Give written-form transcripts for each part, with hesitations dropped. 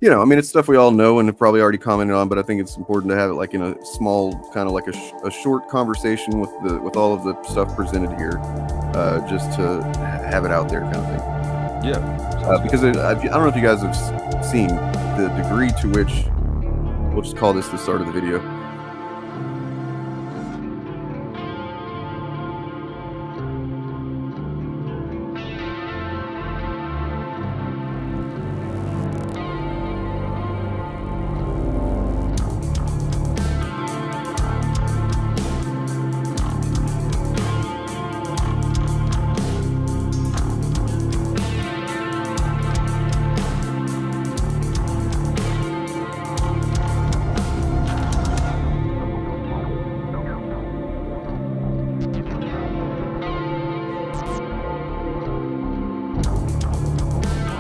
you know, I mean, it's stuff we all know and have probably already commented on, but I think it's important to have it like in a small kind of like a short conversation with all of the stuff presented here, just to have it out there kind of thing. Yeah, because I don't know if you guys have seen the degree to which, we'll just call this the start of the video.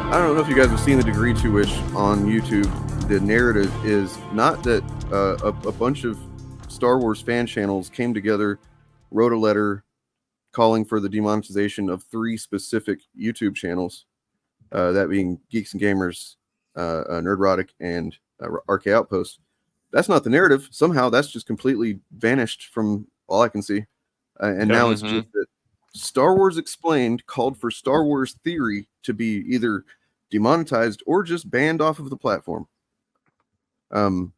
I don't know if you guys have seen the degree to which on YouTube the narrative is not that a bunch of Star Wars fan channels came together, wrote a letter calling for the demonetization of 3 specific YouTube channels, that being Geeks and Gamers, Nerdrotic, and RK Outpost. That's not the narrative. Somehow that's just completely vanished from all I can see. And now it's just that Star Wars Explained called for Star Wars Theory to be either demonetized or just banned off of the platform. And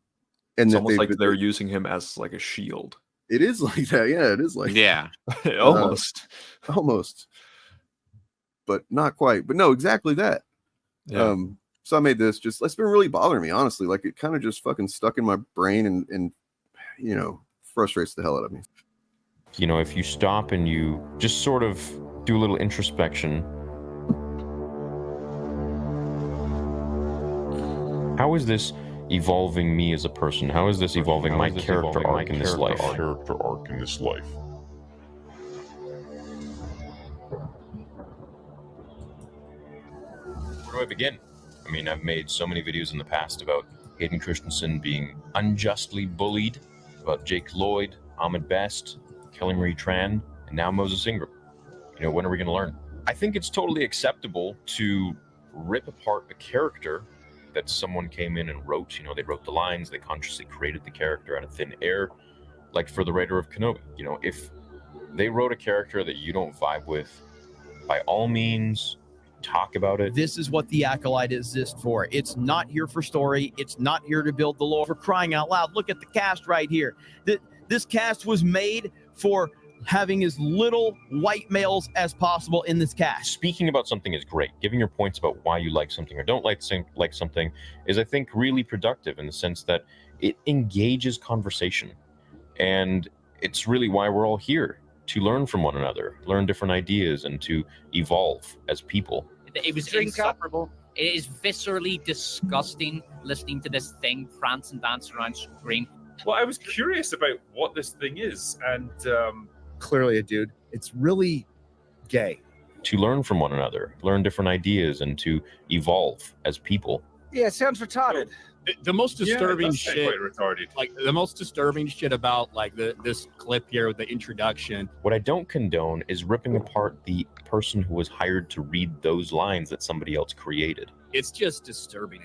it's almost like they're using him as like a shield. It is like that, yeah. It is like almost, but not quite. But no, exactly that. Yeah. So I made this. Just it's been really bothering me, honestly. Like it kind of just fucking stuck in my brain and you know, frustrates the hell out of me. You know, if you stop and you just sort of do a little introspection. How is this evolving me as a person? How is this evolving my character arc in this life? Where do I begin? I mean, I've made so many videos in the past about Hayden Christensen being unjustly bullied, about Jake Lloyd, Ahmed Best, Kelly Marie Tran, and now Moses Ingram. You know, when are we going to learn? I think it's totally acceptable to rip apart a character that someone came in and wrote. You know, they wrote the lines, they consciously created the character out of thin air, like for the writer of Kenobi. You know, if they wrote a character that you don't vibe with, by all means, talk about it. This is what the Acolyte exists for. It's not here for story. It's not here to build the lore. For crying out loud, look at the cast right here. This cast was made for having as little white males as possible in this cast. Speaking about something is great. Giving your points about why you like something or don't like something is, I think, really productive in the sense that it engages conversation. And it's really why we're all here, to learn from one another, learn different ideas, and to evolve as people. It was insufferable. It is viscerally disgusting listening to this thing prance and dance around screen. Well, I was curious about what this thing is, and clearly a dude. It's really gay. To learn from one another, learn different ideas, and to evolve as people. Yeah, it sounds retarded. The most disturbing shit, quite retarded. Like the most disturbing shit about like this clip here with the introduction. What I don't condone is ripping apart the person who was hired to read those lines that somebody else created. It's just disturbing.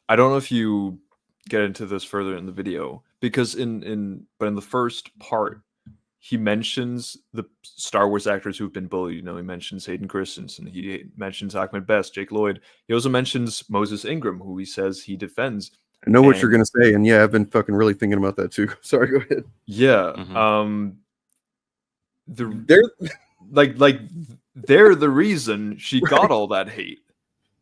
I don't know if you get into this further in the video, because in the first part, he mentions the Star Wars actors who've been bullied. You know, he mentions Hayden Christensen. He mentions Ahmed Best, Jake Lloyd. He also mentions Moses Ingram, who he says he defends. I know what you're going to say, and yeah, I've been fucking really thinking about that too. Sorry, go ahead. Yeah. They're the reason she got all that hate.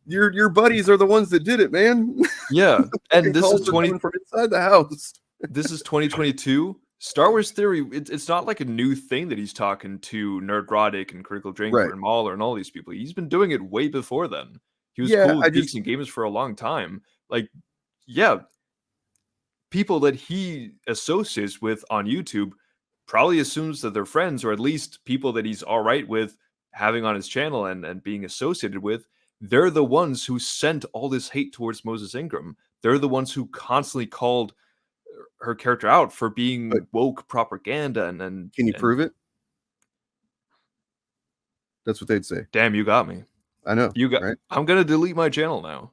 Your buddies are the ones that did it, man. Yeah. And this is from inside the house. This is 2022. Star Wars Theory, it's not like a new thing that he's talking to Nerdrotic and Critical Drinker and Mahler and all these people. He's been doing it way before then. He was cool with Geeks and Gamers for a long time. Like, yeah, people that he associates with on YouTube probably assumes that they're friends, or at least people that he's all right with having on his channel and being associated with. They're the ones who sent all this hate towards Moses Ingram. They're the ones who constantly called her character out for being woke propaganda. And can you prove it? That's what they'd say. Damn, you got me. I know. You got. Right? I'm gonna delete my channel now.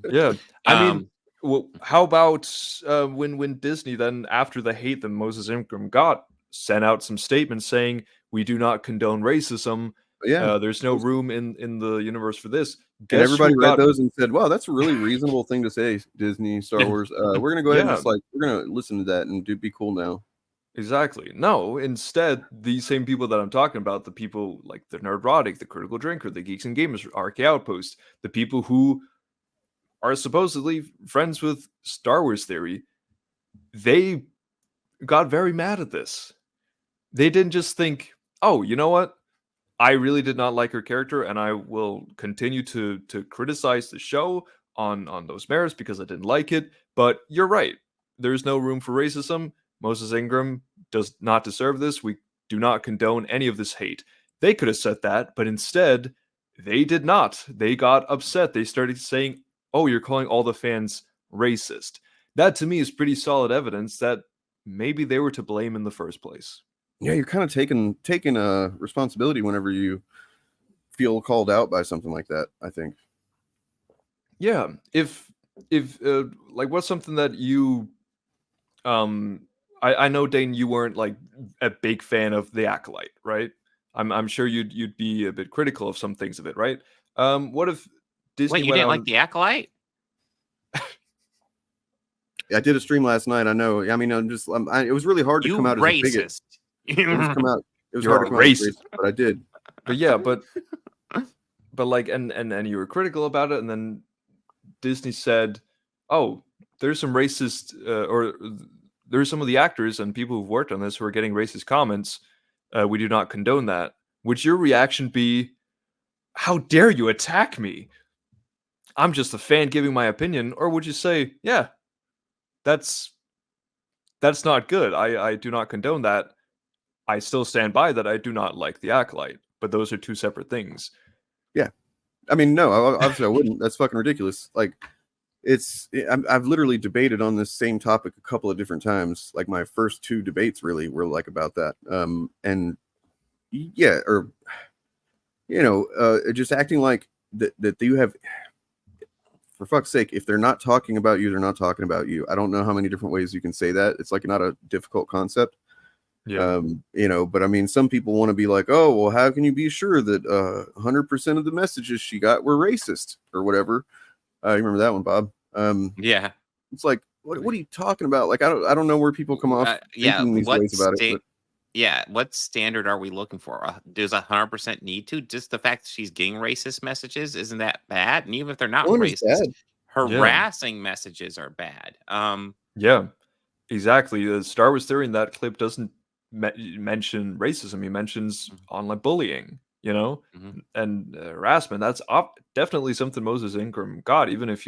Yeah, I mean, well, how about when Disney then, after the hate that Moses Ingram got, sent out some statements saying we do not condone racism. Yeah, there's no room in the universe for this. and Guess everybody who read got those and said, "Wow, that's a really reasonable thing to say." Disney, Star Wars. We're gonna go ahead and just like we're gonna listen to that and be cool now. Exactly. No, instead, these same people that I'm talking about, the people like the Nerdrotic, the Critical Drinker, the Geeks and Gamers, RK Outpost, the people who are supposedly friends with Star Wars Theory, they got very mad at this. They didn't just think, oh, you know what? I really did not like her character, and I will continue to criticize the show on those merits because I didn't like it. But you're right. There's no room for racism. Moses Ingram does not deserve this. We do not condone any of this hate. They could have said that, but instead, they did not. They got upset. They started saying, oh, you're calling all the fans racist. That to me is pretty solid evidence that maybe they were to blame in the first place. Yeah, you're kind of taking a responsibility whenever you feel called out by something like that, I think. Yeah, if like what's something that you I know, Dane, you weren't like a big fan of The Acolyte, right? I'm sure you'd be a bit critical of some things of it, right? What if Disney Wait, you didn't like The Acolyte? Yeah, I did a stream last night. I know. I mean, it was really hard to come out as a bigot. It was hard to come out as racist, but I did. But yeah, but like, and you were critical about it, and then Disney said, "Oh, there's some racist, or there's some of the actors and people who've worked on this who are getting racist comments. We do not condone that." Would your reaction be, "How dare you attack me? I'm just a fan giving my opinion," or would you say, "Yeah, that's not good. I do not condone that. I still stand by that. I do not like The Acolyte, but those are two separate things." Yeah, I mean, no, obviously I wouldn't. That's fucking ridiculous. Like, I've literally debated on this same topic a couple of different times. Like my first two debates really were like about that. And yeah, or just acting like that you have. For fuck's sake, if they're not talking about you, they're not talking about you. I don't know how many different ways you can say that. It's like not a difficult concept. Yeah. But I mean, some people want to be like, oh, well, how can you be sure that 100% of the messages she got were racist or whatever? You remember that one, Bob? Yeah. It's like, what are you talking about? Like, I don't know where people come off thinking these ways about it. But... Yeah, what standard are we looking for? Does 100% need to? Just the fact that she's getting racist messages, isn't that bad? And even if they're not racist, harassing messages are bad. Yeah, exactly. The Star Wars Theory in that clip doesn't mention racism. He mentions online bullying, and harassment. That's definitely something Moses Ingram got, even if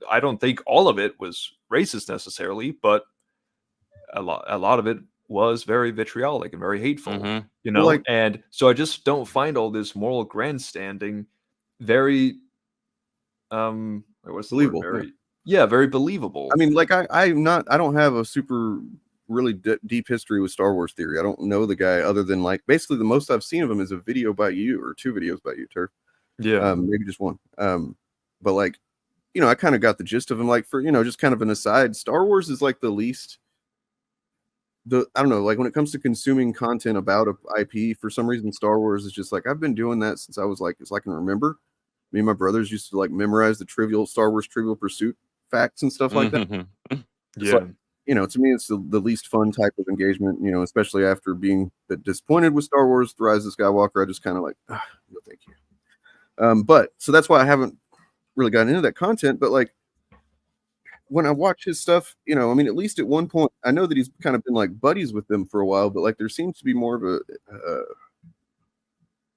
I don't think all of it was racist necessarily, but a lot of it was very vitriolic and very hateful, and so I just don't find all this moral grandstanding very what's the believable. Word? Very believable. I mean, like I don't have a super really deep history with Star Wars Theory. I don't know the guy other than like basically the most I've seen of him is a video by you or two videos by you, Turf. Yeah, maybe just one. But like, I kind of got the gist of him. Like for just kind of an aside, Star Wars is like the least. I don't know, like when it comes to consuming content about a IP, for some reason Star Wars is just like I've been doing that since I was like as I can remember. Me and my brothers used to like memorize the Star Wars Trivial Pursuit facts and stuff like that. Yeah, like, to me it's the least fun type of engagement. Especially after being disappointed with Star Wars: The Rise of Skywalker, I just kind of like, no, thank you. But so that's why I haven't really gotten into that content. But like, when I watch his stuff, I mean, at least at one point, I know that he's kind of been like buddies with them for a while, but like there seems to be more of a,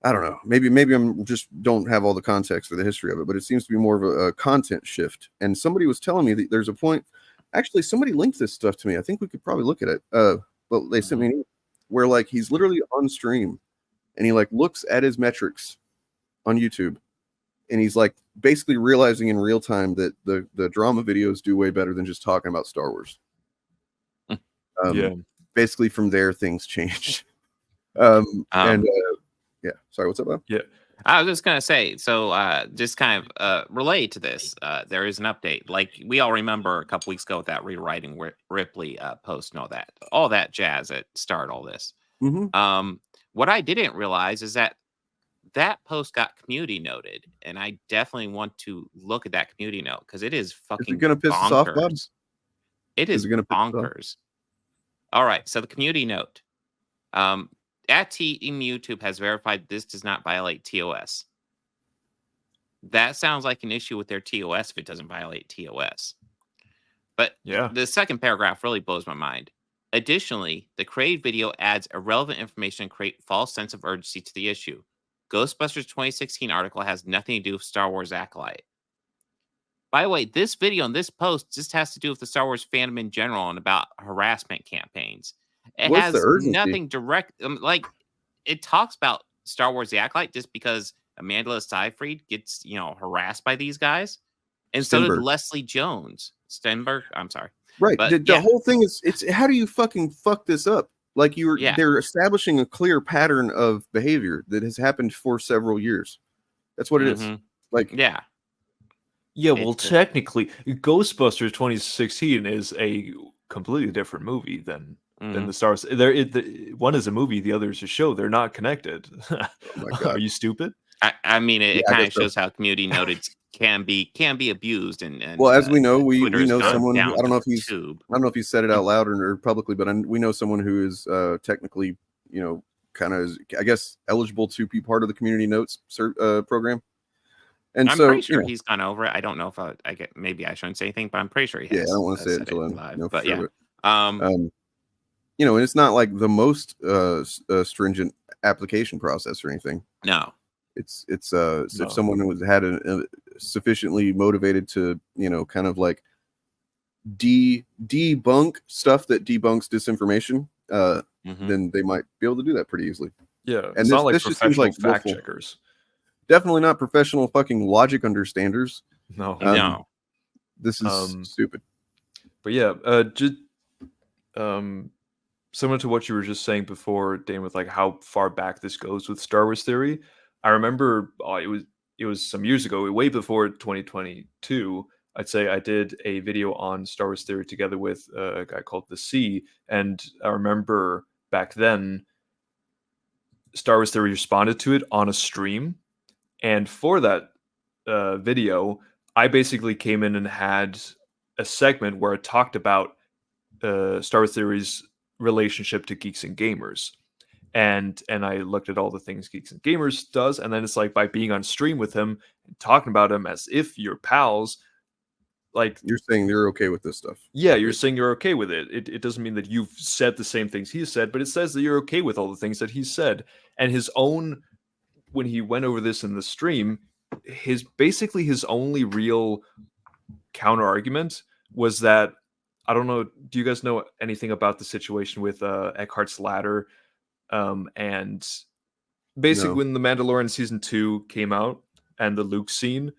I don't know, maybe I'm just don't have all the context or the history of it, but it seems to be more of a content shift. And somebody was telling me that there's a point, actually somebody linked this stuff to me. I think we could probably look at it. But they sent me an email where like he's literally on stream and he like looks at his metrics on YouTube. And he's like basically realizing in real time that the drama videos do way better than just talking about Star Wars. Basically from there, things changed. Yeah. Sorry, what's up, Bob? Yeah. I was just gonna say, so just kind of relate to this. There is an update. Like we all remember a couple weeks ago with that rewriting Ripley post and all that jazz that started all this. Mm-hmm. What I didn't realize is that post got community noted, and I definitely want to look at that community note because it is fucking gonna piss us off, Bob? It is gonna bonkers. All right, so the community note. At Team YouTube has verified this does not violate TOS. That sounds like an issue with their TOS if it doesn't violate TOS. But the second paragraph really blows my mind. Additionally, the created video adds irrelevant information and create false sense of urgency to the issue. Ghostbusters 2016 article has nothing to do with Star Wars Acolyte. By the way, this video and this post just has to do with the Star Wars fandom in general and about harassment campaigns. It has nothing direct, like it talks about Star Wars The Acolyte just because Amanda Seyfried gets, harassed by these guys. And so did Leslie Jones. Stenberg, I'm sorry. Right. But, the whole thing is, it's how do you fucking fuck this up? Like they're establishing a clear pattern of behavior that has happened for several years. That's what it is. Like, yeah, well, technically, Ghostbusters 2016 is a completely different movie than the Star Wars. One is a movie, the other is a show. They're not connected. Oh my God. Are you stupid? I mean, it kind of shows how community noted can be abused. And well, as we know, we know someone. I don't know if he said it out loud or publicly, but we know someone who is technically, kind of, I guess, eligible to be part of the community notes program. And I'm pretty sure he's gone over it. I don't know if maybe I shouldn't say anything, but I'm pretty sure he has. Yeah, I don't want to say it until I'm but sure. And it's not like the most stringent application process or anything. No, it's if someone had a sufficiently motivated to kind of like debunk stuff that debunks disinformation, then they might be able to do that pretty easily. Yeah, and it's not like professional fact checkers. Definitely not professional fucking logic understanders. No, no. This is stupid. But yeah, just similar to what you were just saying before, Dane, with like how far back this goes with Star Wars theory. I remember it was some years ago, way before 2022. I'd say I did a video on Star Wars theory together with a guy called The Sea, and I remember back then Star Wars theory responded to it on a stream. And for that video, I basically came in and had a segment where I talked about Star Wars Theory's relationship to Geeks and Gamers. And I looked at all the things Geeks and Gamers does. And then it's like by being on stream with him and talking about him as if you're pals, like you're saying they're okay with this stuff. Yeah, you're saying you're okay with it. It doesn't mean that you've said the same things he said, but it says that you're okay with all the things that he said. And his own, when he went over this in the stream, his only real counter argument was that, I don't know, do you guys know anything about the situation with Eckhart's Ladder? And basically when The Mandalorian season 2 came out and the Luke scene,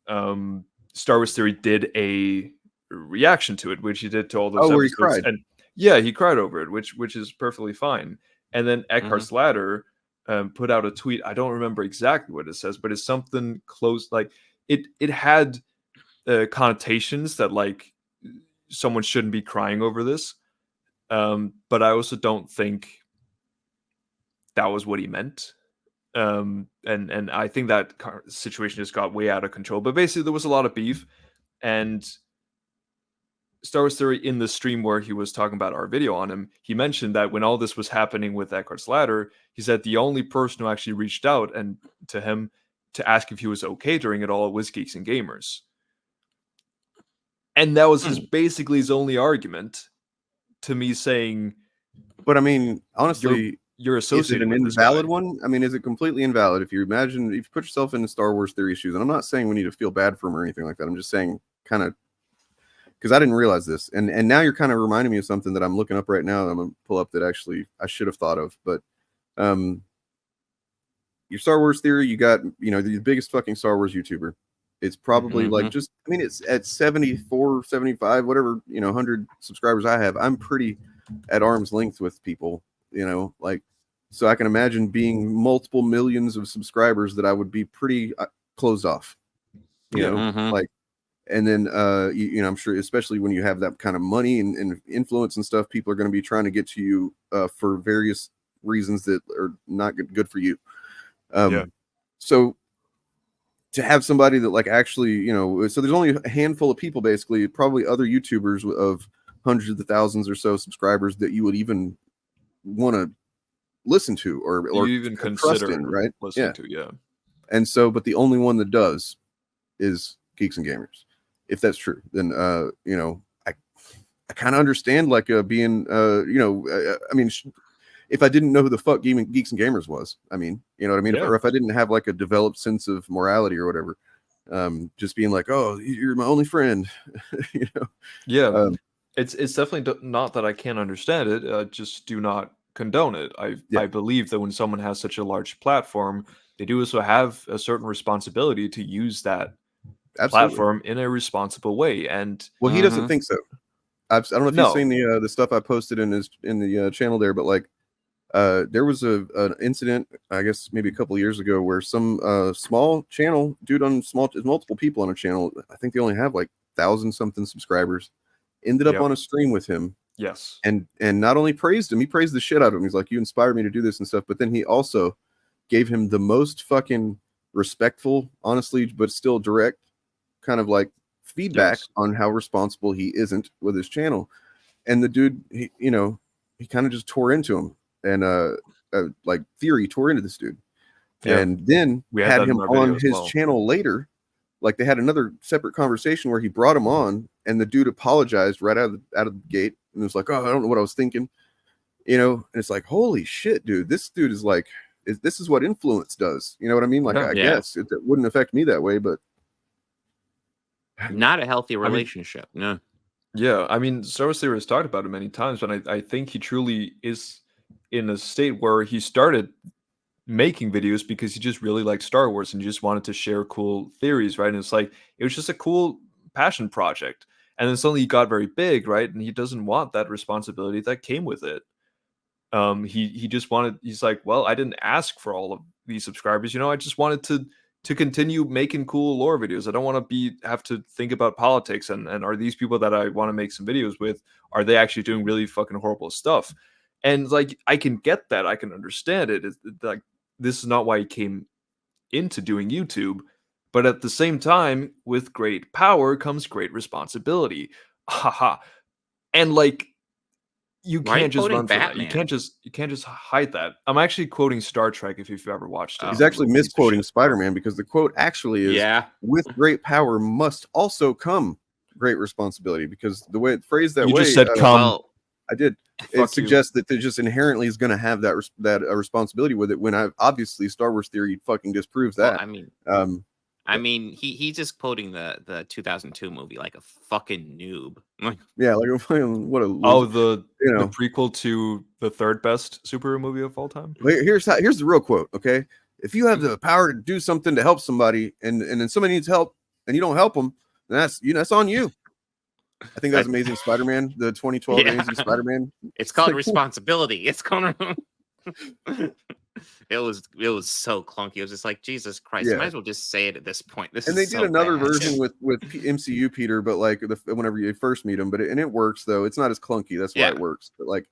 Star Wars Theory did a reaction to it, which he did to all those episodes. Where he cried. And yeah, he cried over it, which is perfectly fine. And then Eckhart's Ladder put out a tweet. I don't remember exactly what it says, but it's something close. Like it had connotations that like someone shouldn't be crying over this. But I also don't think that was what he meant. And I think that situation just got way out of control. But basically, there was a lot of beef, and Star Wars Theory in the stream where he was talking about our video on him, he mentioned that when all this was happening with Eckhart's Ladder, he said the only person who actually reached out and to him to ask if he was okay during it all was Geeks and Gamers. And that was basically his only argument to me saying, but I mean, honestly, you're associated with an invalid one. I mean, is it completely invalid? If you put yourself in the Star Wars Theory shoes, and I'm not saying we need to feel bad for him or anything like that. I'm just saying kind of, because I didn't realize this, and now you're kind of reminding me of something that I'm looking up right now. That I'm gonna pull up that actually I should have thought of. But your Star Wars Theory, you got the biggest fucking Star Wars YouTuber. It's probably like just, I mean, it's at 74, 75, whatever 100 subscribers I have. I'm pretty at arm's length with people. Like So I can imagine being multiple millions of subscribers that I would be pretty closed off. You know, like, and then you know, I'm sure, especially when you have that kind of money and influence and stuff, people are going to be trying to get to you for various reasons that are not good for you. So to have somebody that like actually, you know, so there's only a handful of people, basically, probably other YouTubers of hundreds of thousands or so subscribers that you would even want to listen to or even consider in, right? Listening to, yeah. And so, but the only one that does is Geeks and Gamers. If that's true, then you know, I kind of understand like being you know, I mean, if I didn't know who the fuck Geeks and Gamers was, I mean, you know what I mean? Or if I didn't have like a developed sense of morality or whatever, just being like, oh, you're my only friend, you know? Yeah, it's definitely not that I can't understand it. Just do not condone it. I believe that when someone has such a large platform, they do also have a certain responsibility to use that platform in a responsible way. And well, he doesn't think so. I don't know if you've seen the stuff I posted in the channel there, but like there was an incident, I guess maybe a couple of years ago, where some small channel dude on multiple people on a channel, I think they only have like 1,000 something subscribers, ended up on a stream with him. Yes. And not only praised him, he praised the shit out of him. He's like, you inspired me to do this and stuff. But then he also gave him the most fucking respectful, honestly, but still direct kind of like feedback on how responsible he isn't with his channel. And the dude, he, you know, he kind of just tore into him and like Theory tore into this dude. And then we had him on his channel later. Like they had another separate conversation where he brought him on, and the dude apologized right out of the gate and was like, oh, I don't know what I was thinking, you know. And it's like, holy shit, dude, this dude is like, this is what influence does, you know what I mean? Like I guess it wouldn't affect me that way, but not a healthy relationship. No. Yeah, I mean, Star Wars Theory has talked about it many times, but I think he truly is in a state where he started making videos because he just really liked Star Wars and he just wanted to share cool theories, right? And it's like, it was just a cool passion project. And then suddenly he got very big, right? And he doesn't want that responsibility that came with it. He just wanted, he's like, well, I didn't ask for all of these subscribers, you know, I just wanted to continue making cool lore videos. I don't want to have to think about politics and are these people that I want to make some videos with, are they actually doing really fucking horrible stuff? And like, I can get that. I can understand it. It's like, this is not why he came into doing YouTube. But at the same time, with great power comes great responsibility. Haha. And like, you can't just run from that. You can't just hide that. I'm actually quoting Star Trek if you've ever watched it. He's actually misquoting Spider-Man, because the quote actually is, with great power must also come great responsibility, because the way it phrased that way, you just said come. I did. It suggests that there just inherently is going to have that responsibility with it, when obviously Star Wars Theory fucking disproves that. Well, I mean, he's just quoting the 2002 movie like a fucking noob. Yeah, like what a the prequel to the third best superhero movie of all time. Here's the real quote. Okay, if you have the power to do something to help somebody, and then somebody needs help and you don't help them, then that's on you. I think that's Amazing Spider-Man, the 2012 Amazing Spider-Man. It's called responsibility. It's called. It was so clunky. It was just like, Jesus Christ. You might as well just say it at this point. And they did another version with MCU Peter, but like whenever you first meet him, but it works though. It's not as clunky. That's why it works. But like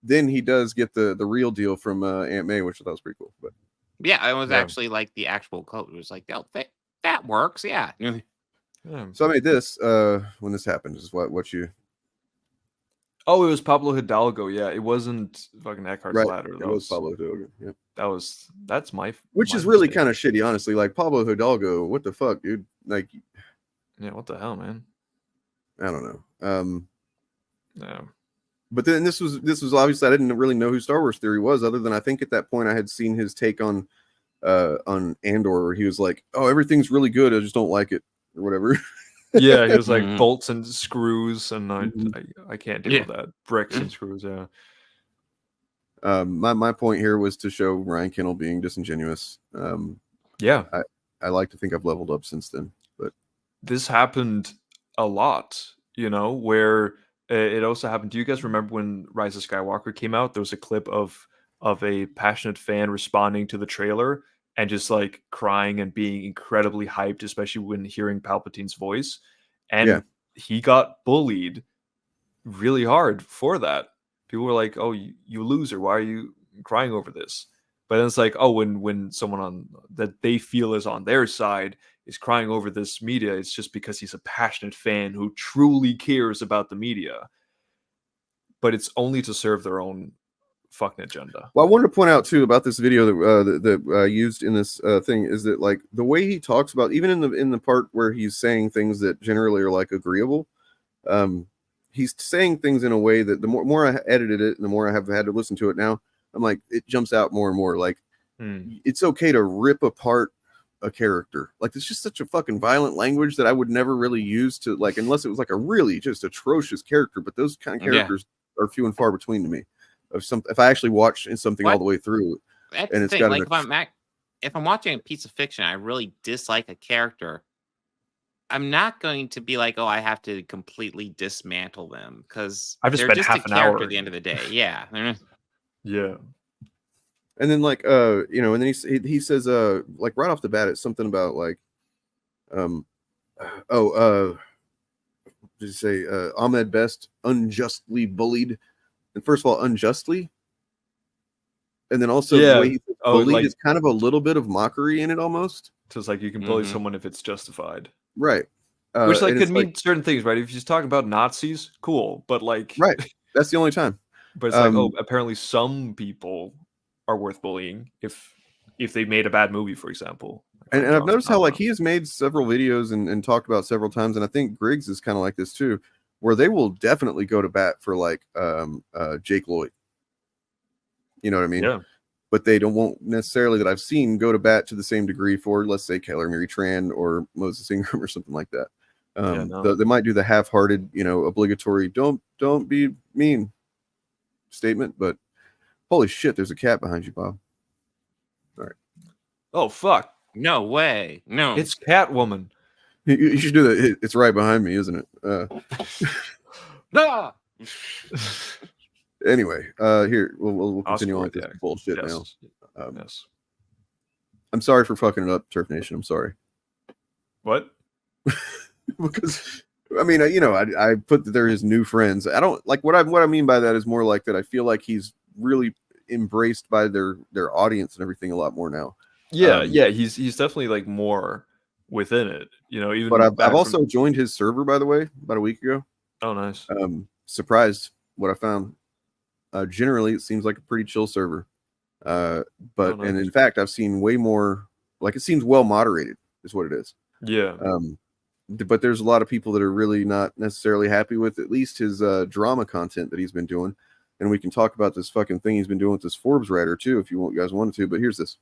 then he does get the real deal from Aunt May, which I thought was pretty cool. But yeah, it was actually like the actual quote. It was like, oh, that works. Yeah. So I made this when this happened. Is what you. Oh, it was Pablo Hidalgo. Yeah, it wasn't fucking Eckhart's Ladder. It was Pablo Hidalgo. Yeah, that's my. Which is really kind of shitty, honestly. Like Pablo Hidalgo, what the fuck, dude? Like, yeah, what the hell, man? I don't know. Yeah. But then this was obviously I didn't really know who Star Wars Theory was, other than I think at that point I had seen his take on Andor, where he was like, "Oh, everything's really good. I just don't like it," or whatever. Yeah, he was like bolts and screws, and I can't deal with that. Bricks and screws, yeah. My point here was to show Ryan Kendall being disingenuous. Yeah. I like to think I've leveled up since then. But this happened a lot, you know, where it also happened. Do you guys remember when Rise of Skywalker came out? There was a clip of of a passionate fan responding to the trailer and just like crying and being incredibly hyped, especially when hearing Palpatine's voice. And he got bullied really hard for that. People were like, "Oh, you loser! Why are you crying over this?" But then it's like, oh, when someone on that they feel is on their side is crying over this media, it's just because he's a passionate fan who truly cares about the media. But it's only to serve their own fucking agenda. Well, I wanted to point out too about this video that used in this thing is that like the way he talks about, even in the part where he's saying things that generally are like agreeable, he's saying things in a way that the more I edited it and the more I have had to listen to it now, I'm like, it jumps out more and more. Like, it's okay to rip apart a character. Like, it's just such a fucking violent language that I would never really use to, like, unless it was like a really just atrocious character. But those kind of characters are few and far between to me. If I actually watch something all the way through, that's and the it's thing. got Like, if I'm watching a piece of fiction, I really dislike a character, I'm not going to be like, oh, I have to completely dismantle them because I've just they're spent just half a an character hour at the end of the day. Yeah. Yeah. And then like you know, and then he says like right off the bat, it's something about like did you say Ahmed Best unjustly bullied? And first of all, unjustly, and then also the way he says bullied like, is kind of a little bit of mockery in it almost. So it's like you can bully someone if it's justified, right? Which like could mean certain things, right? If you're just talking about Nazis, cool, but like right, that's the only time. But it's like, oh, apparently some people are worth bullying if they made a bad movie, for example. And I've noticed how like he has made several videos and talked about several times, and I think Griggs is kind of like this too, where they will definitely go to bat for like Jake Lloyd. You know what I mean? Yeah. But they won't necessarily that I've seen go to bat to the same degree for, let's say, Keller Mary Tran or Moses Ingram or something like that. They might do the half-hearted, you know, obligatory "don't be mean" statement, but holy shit, there's a cat behind you, Bob. All right. Oh fuck! No way! No, it's Catwoman. You should do that. It's right behind me, isn't it? No. Anyway, here we'll continue on with this bullshit now. Yes. I'm sorry for fucking it up, Turf Nation. I'm sorry. What? Because I mean, you know, I put that they're his new friends. I don't like what I mean by that is more like that. I feel like he's really embraced by their audience and everything a lot more now. Yeah, he's definitely like more within it, you know. Even but I've also joined his server, by the way, about a week ago. Oh, nice. Surprised what I found. Generally, it seems like a pretty chill server. And in fact, I've seen way more. Like it seems well moderated, is what it is. Yeah. But there's a lot of people that are really not necessarily happy with at least his drama content that he's been doing. And we can talk about this fucking thing he's been doing with this Forbes writer too, if you guys wanted to. But here's this.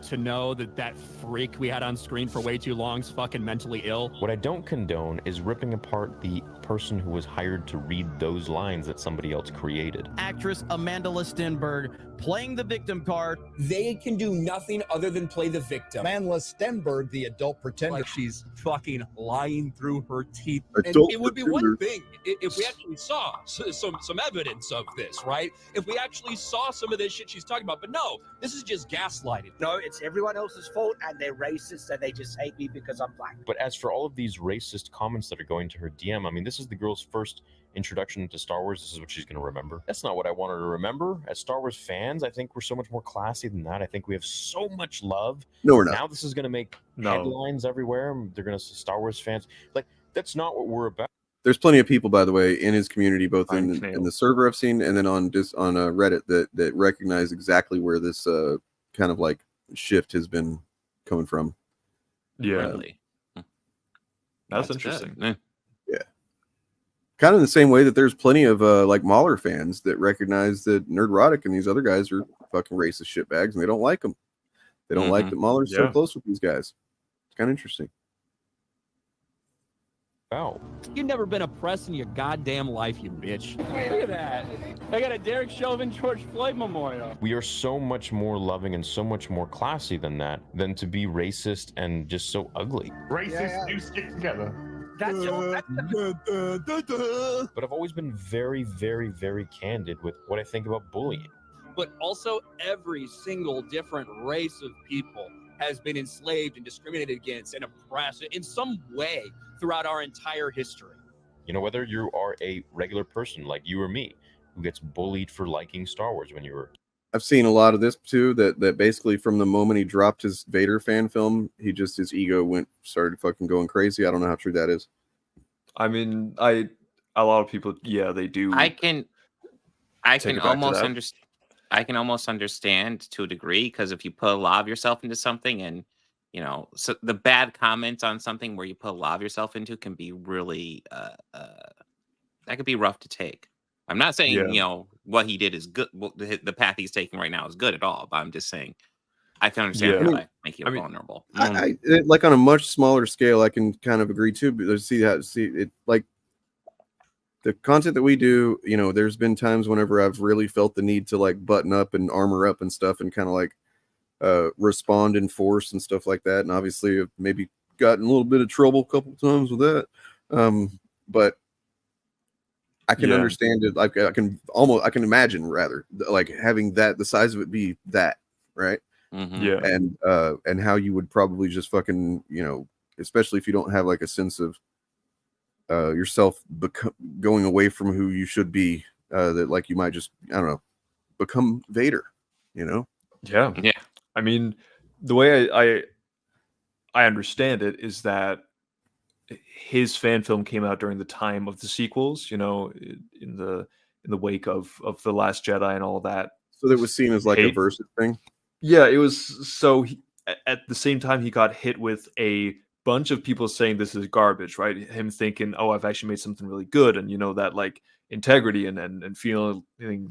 To know that freak we had on screen for way too long is fucking mentally ill. What I don't condone is ripping apart the person who was hired to read those lines that somebody else created. Actress Amanda Stenberg playing the victim card. They can do nothing other than play the victim. Amanda Stenberg, the adult pretender. Like she's fucking lying through her teeth. And it would be one thing if we actually saw some evidence of this, right? If we actually saw some of this shit she's talking about. But no, this is just gaslighting. No, it's everyone else's fault and they're racist and they just hate me because I'm black. But as for all of these racist comments that are going to her DM, I mean, this is the girl's first introduction to Star Wars. This is what she's going to remember. That's not what I want her to remember. As Star Wars fans, I think we're so much more classy than that. I think we have so much love. No, we're not. Now this is going to make headlines everywhere. They're going to say Star Wars fans. Like, that's not what we're about. There's plenty of people, by the way, in his community, both in the server I've seen and then on Reddit that recognize exactly where this kind of like shift has been coming from. Yeah. Really? That's interesting. Yeah. Kind of the same way that there's plenty of like Mahler fans that recognize that Nerdrotic and these other guys are fucking racist shitbags and they don't like them. They don't like that Mahler's so close with these guys. It's kind of interesting. Oh. You've never been oppressed in your goddamn life, you bitch. Look at that. I got a Derek Chauvin George Floyd memorial. We are so much more loving and so much more classy than that, than to be racist and just so ugly. Racists do stick together. That's But I've always been very, very, very candid with what I think about bullying. But also every single different race of people has been enslaved and discriminated against and oppressed in some way throughout our entire history. You know, whether you are a regular person like you or me who gets bullied for liking Star Wars when you were... I've seen a lot of this too, that basically from the moment he dropped his Vader fan film, his ego started fucking going crazy. I don't know how true that is. I mean, a lot of people, yeah, they do. I can almost understand. I can almost understand to a degree, because if you put a lot of yourself into something, and so the bad comments on something where you put a lot of yourself into can be really that could be rough to take. I'm not saying what he did is good. The path he's taking right now is good at all. But I'm just saying I can understand how that make you vulnerable. I like on a much smaller scale, I can kind of agree too. But see it like. The content that we do, there's been times whenever I've really felt the need to like button up and armor up and stuff and kind of like respond in force and stuff like that. And obviously I've maybe gotten a little bit of trouble a couple of times with that. But I can understand it. Like I can imagine rather like having the size of it be that, right? Mm-hmm. Yeah. And how you would probably just fucking, especially if you don't have like a sense of yourself going away from who you should be, that like you might just, I don't know, become Vader, Yeah. Yeah. I mean, the way I understand it is that his fan film came out during the time of the sequels, in the wake of The Last Jedi and all that. So that was seen as like a versus thing. Yeah, it was. So at the same time, he got hit with a bunch of people saying this is garbage, right? Him thinking, oh, I've actually made something really good, and that like integrity and feeling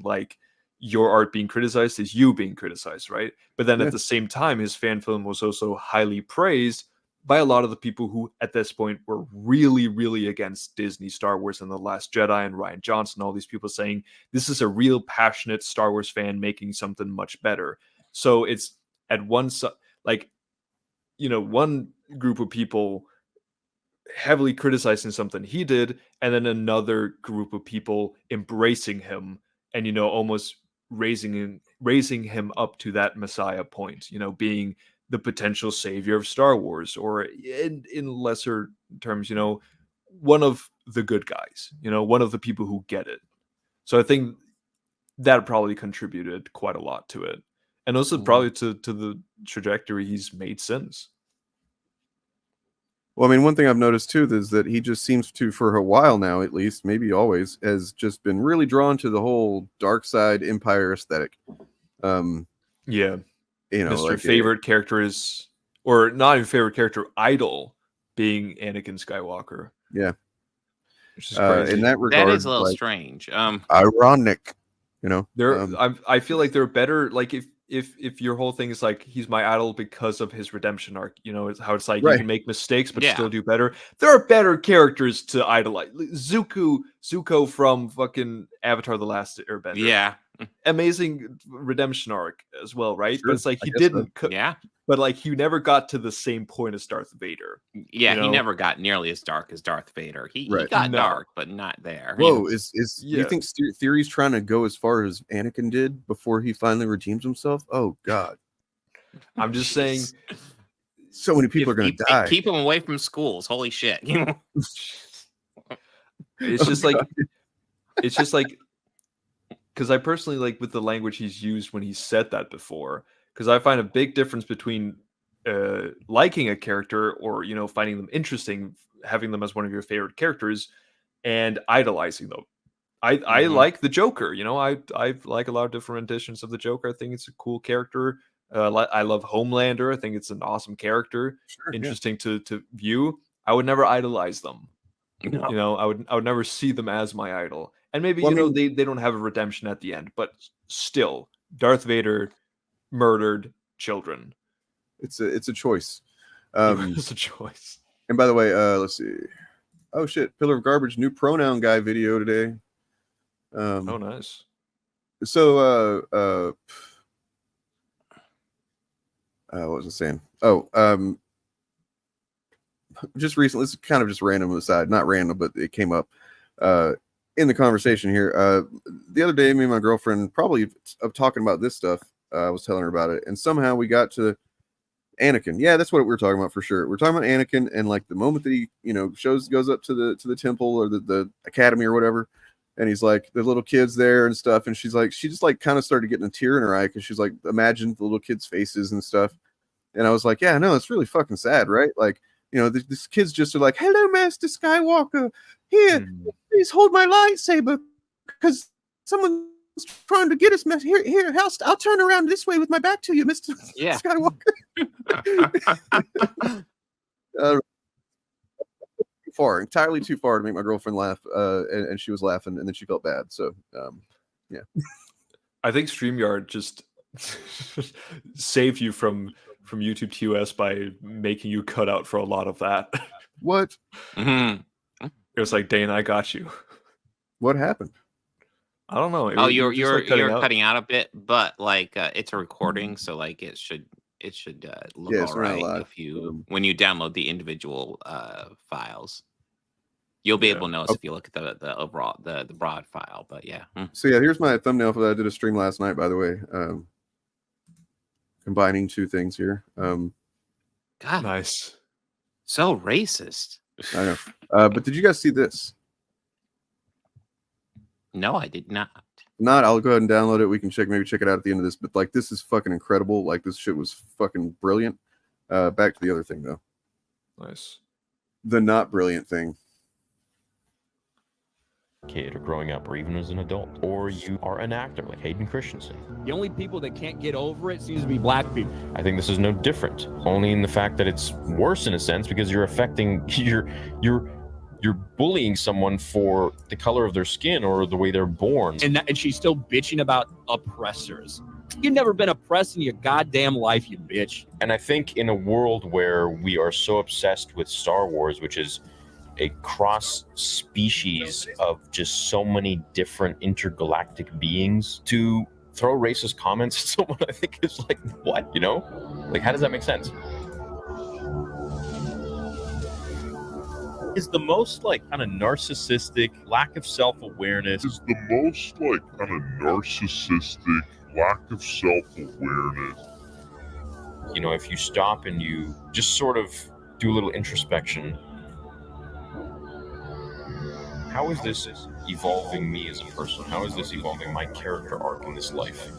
like your art being criticized is you being criticized, right? But then at the same time, his fan film was also highly praised by a lot of the people who at this point were really, really against Disney, Star Wars, and The Last Jedi, and Rian Johnson, all these people saying this is a real passionate Star Wars fan making something much better. So it's at one side, like, one group of people heavily criticizing something he did, and then another group of people embracing him and almost raising him up to that messiah point, being the potential savior of Star Wars, or in lesser terms, one of the good guys, one of the people who get it. So I think that probably contributed quite a lot to it, and also probably to the trajectory he's made since. Well, I mean, one thing I've noticed too is that he just seems to, for a while now, at least, maybe always, has just been really drawn to the whole dark side Empire aesthetic. Yeah, Mr. like favorite character is, or not even favorite character, idol being Anakin Skywalker. Yeah, which is crazy. In that regard, that is a little strange. Ironic, I feel like they're better. Like if your whole thing is like he's my idol because of his redemption arc, it's how it's like you can make mistakes but still do better. There are better characters to idolize. Zuko from fucking Avatar: The Last Airbender. Yeah, amazing redemption arc as well, right? Sure, but it's like he didn't. But like he never got to the same point as Darth Vader. Yeah, he never got nearly as dark as Darth Vader. He got dark, but not there. Whoa, do you think Theory's trying to go as far as Anakin did before he finally redeems himself? Oh God. I'm just saying so many people are gonna die. Keep him away from schools. Holy shit. It's just like because I personally like with the language he's used when he said that before. Because I find a big difference between liking a character or, finding them interesting, having them as one of your favorite characters, and idolizing them. I like the Joker. I like a lot of different renditions of the Joker. I think it's a cool character. I love Homelander. I think it's an awesome character. Sure, interesting to view. I would never idolize them. No. I would never see them as my idol. And maybe they don't have a redemption at the end, but still, Darth Vader murdered children. It's a choice. It's a choice. And by the way, let's see. Oh shit! Pillar of Garbage new pronoun guy video today. Oh nice. So what was I saying? Oh, just recently, this is kind of just random aside, not random, but it came up in the conversation here. The other day, me and my girlfriend, probably of talking about this stuff, I was telling her about it, and somehow we got to Anakin. Yeah, that's what we were talking about for sure. We're talking about Anakin, and like the moment that he, goes up to the temple or the academy or whatever, and he's like the little kids there and stuff, and she just like kind of started getting a tear in her eye because she's like imagined the little kids' faces and stuff, and I was like, yeah, no, it's really fucking sad, right? Like, this kids just are like, hello, Master Skywalker, here, please hold my lightsaber because someone's trying to get us. Here, I'll turn around this way with my back to you, Mr. Skywalker. Entirely too far to make my girlfriend laugh, and she was laughing, and then she felt bad. So, yeah. I think StreamYard just saved you from YouTube TOS by making you cut out for a lot of that. What? It was like, Dane, I got you. What happened? I don't know. You're cutting out a bit, but like it's a recording, so like it should look all right if when you download the individual files. You'll be able to notice if you look at the overall the broad file. But yeah. So yeah, here's my thumbnail for that. I did a stream last night, by the way. Combining two things here. God, nice. So racist. I know. But did you guys see this? No, I did not. I'll go ahead and download it. We can check it out at the end of this. But like, this is fucking incredible. Like, this shit was fucking brilliant. Back to the other thing though. Nice. The not brilliant thing. Kid or growing up or even as an adult, or you are an actor like Hayden Christensen. The only people that can't get over it seems to be black people. I think this is no different, only in the fact that it's worse in a sense because you're affecting you're bullying someone for the color of their skin or the way they're born. And she's still bitching about oppressors. You've never been oppressed in your goddamn life, you bitch. And I think in a world where we are so obsessed with Star Wars, which is a cross species of just so many different intergalactic beings, to throw racist comments at someone, I think is like, what, like, how does that make sense? Is the most like kind of narcissistic lack of self-awareness. If you stop and you just sort of do a little introspection, how is this evolving me as a person? How is this evolving my character arc in this life?